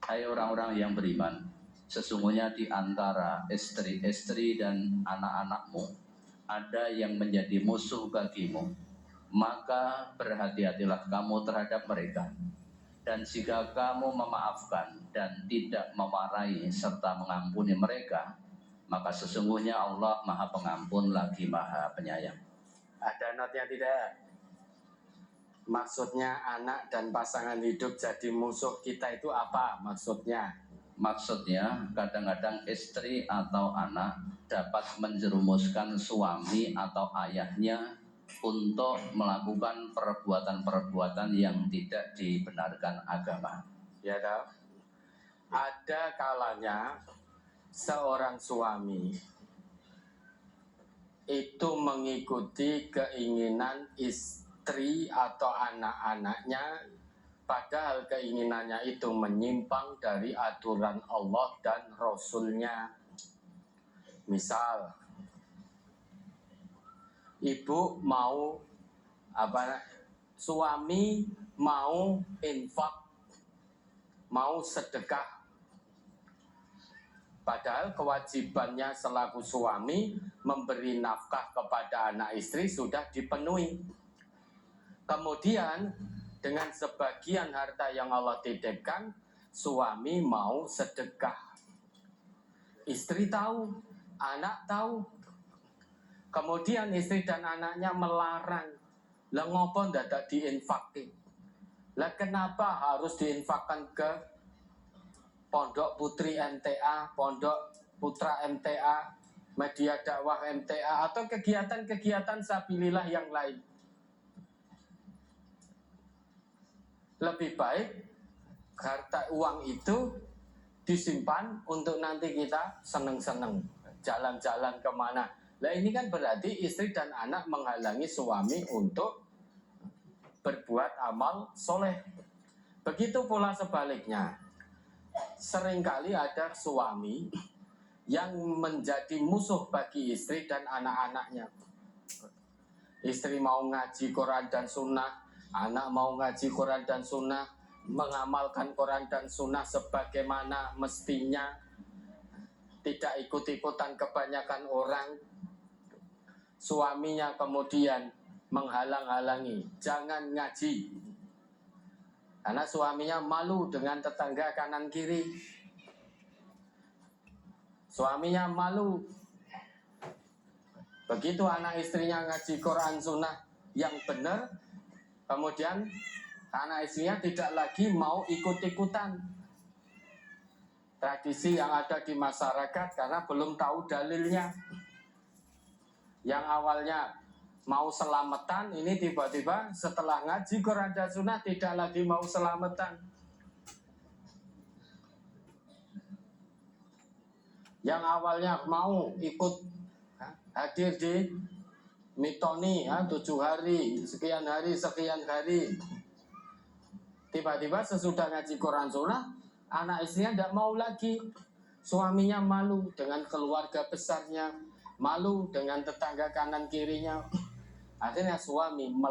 Hai orang-orang yang beriman, sesungguhnya di antara istri-istri dan anak-anakmu ada yang menjadi musuh bagimu, maka berhati-hatilah kamu terhadap mereka. Dan jika kamu memaafkan dan tidak memarahi serta mengampuni mereka, maka sesungguhnya Allah Maha Pengampun lagi Maha Penyayang. Ada notnya tidak? Maksudnya anak dan pasangan hidup jadi musuh kita itu apa maksudnya? Maksudnya kadang-kadang istri atau anak dapat menjerumuskan suami atau ayahnya untuk melakukan perbuatan-perbuatan yang tidak dibenarkan agama. Ya tahu? Ada kalanya seorang suami itu mengikuti keinginan istri atau anak-anaknya, padahal keinginannya itu menyimpang dari aturan Allah dan Rasul-Nya. Misal, ibu mau suami mau infak, mau sedekah, padahal kewajibannya selaku suami memberi nafkah kepada anak istri sudah dipenuhi. Kemudian dengan sebagian harta yang Allah titipkan, suami mau sedekah. Istri tahu, anak tahu. Kemudian istri dan anaknya melarang. Lah ngopo ndadak diinfakin? Lah kenapa harus diinfakkan ke Pondok Putri MTA, Pondok Putra MTA, Media Dakwah MTA, atau kegiatan-kegiatan sabilillah yang lain? Lebih baik harta uang itu disimpan untuk nanti kita seneng-seneng jalan-jalan kemana. Nah ini kan berarti istri dan anak menghalangi suami untuk berbuat amal soleh. Begitu pula sebaliknya. Seringkali ada suami yang menjadi musuh bagi istri dan anak-anaknya. Istri mau ngaji Quran dan Sunnah, anak mau ngaji Quran dan Sunnah, mengamalkan Quran dan Sunnah sebagaimana mestinya, tidak ikut-ikutan kebanyakan orang. Suaminya kemudian menghalang-halangi, jangan ngaji, karena suaminya malu dengan tetangga kanan kiri. Suaminya malu. Begitu anak istrinya ngaji Quran Sunnah yang benar, kemudian anak istrinya tidak lagi mau ikut-ikutan tradisi yang ada di masyarakat karena belum tahu dalilnya. Yang awalnya mau selamatan, ini tiba-tiba setelah ngaji Quran dan Sunnah tidak lagi mau selamatan. Yang awalnya mau ikut hadir di mitoni 7 hari, sekian hari, tiba-tiba sesudah ngaji Quran Sunnah, anak istrinya tidak mau lagi. Suaminya malu dengan keluarga besarnya, malu dengan tetangga kanan kirinya. Akhirnya suami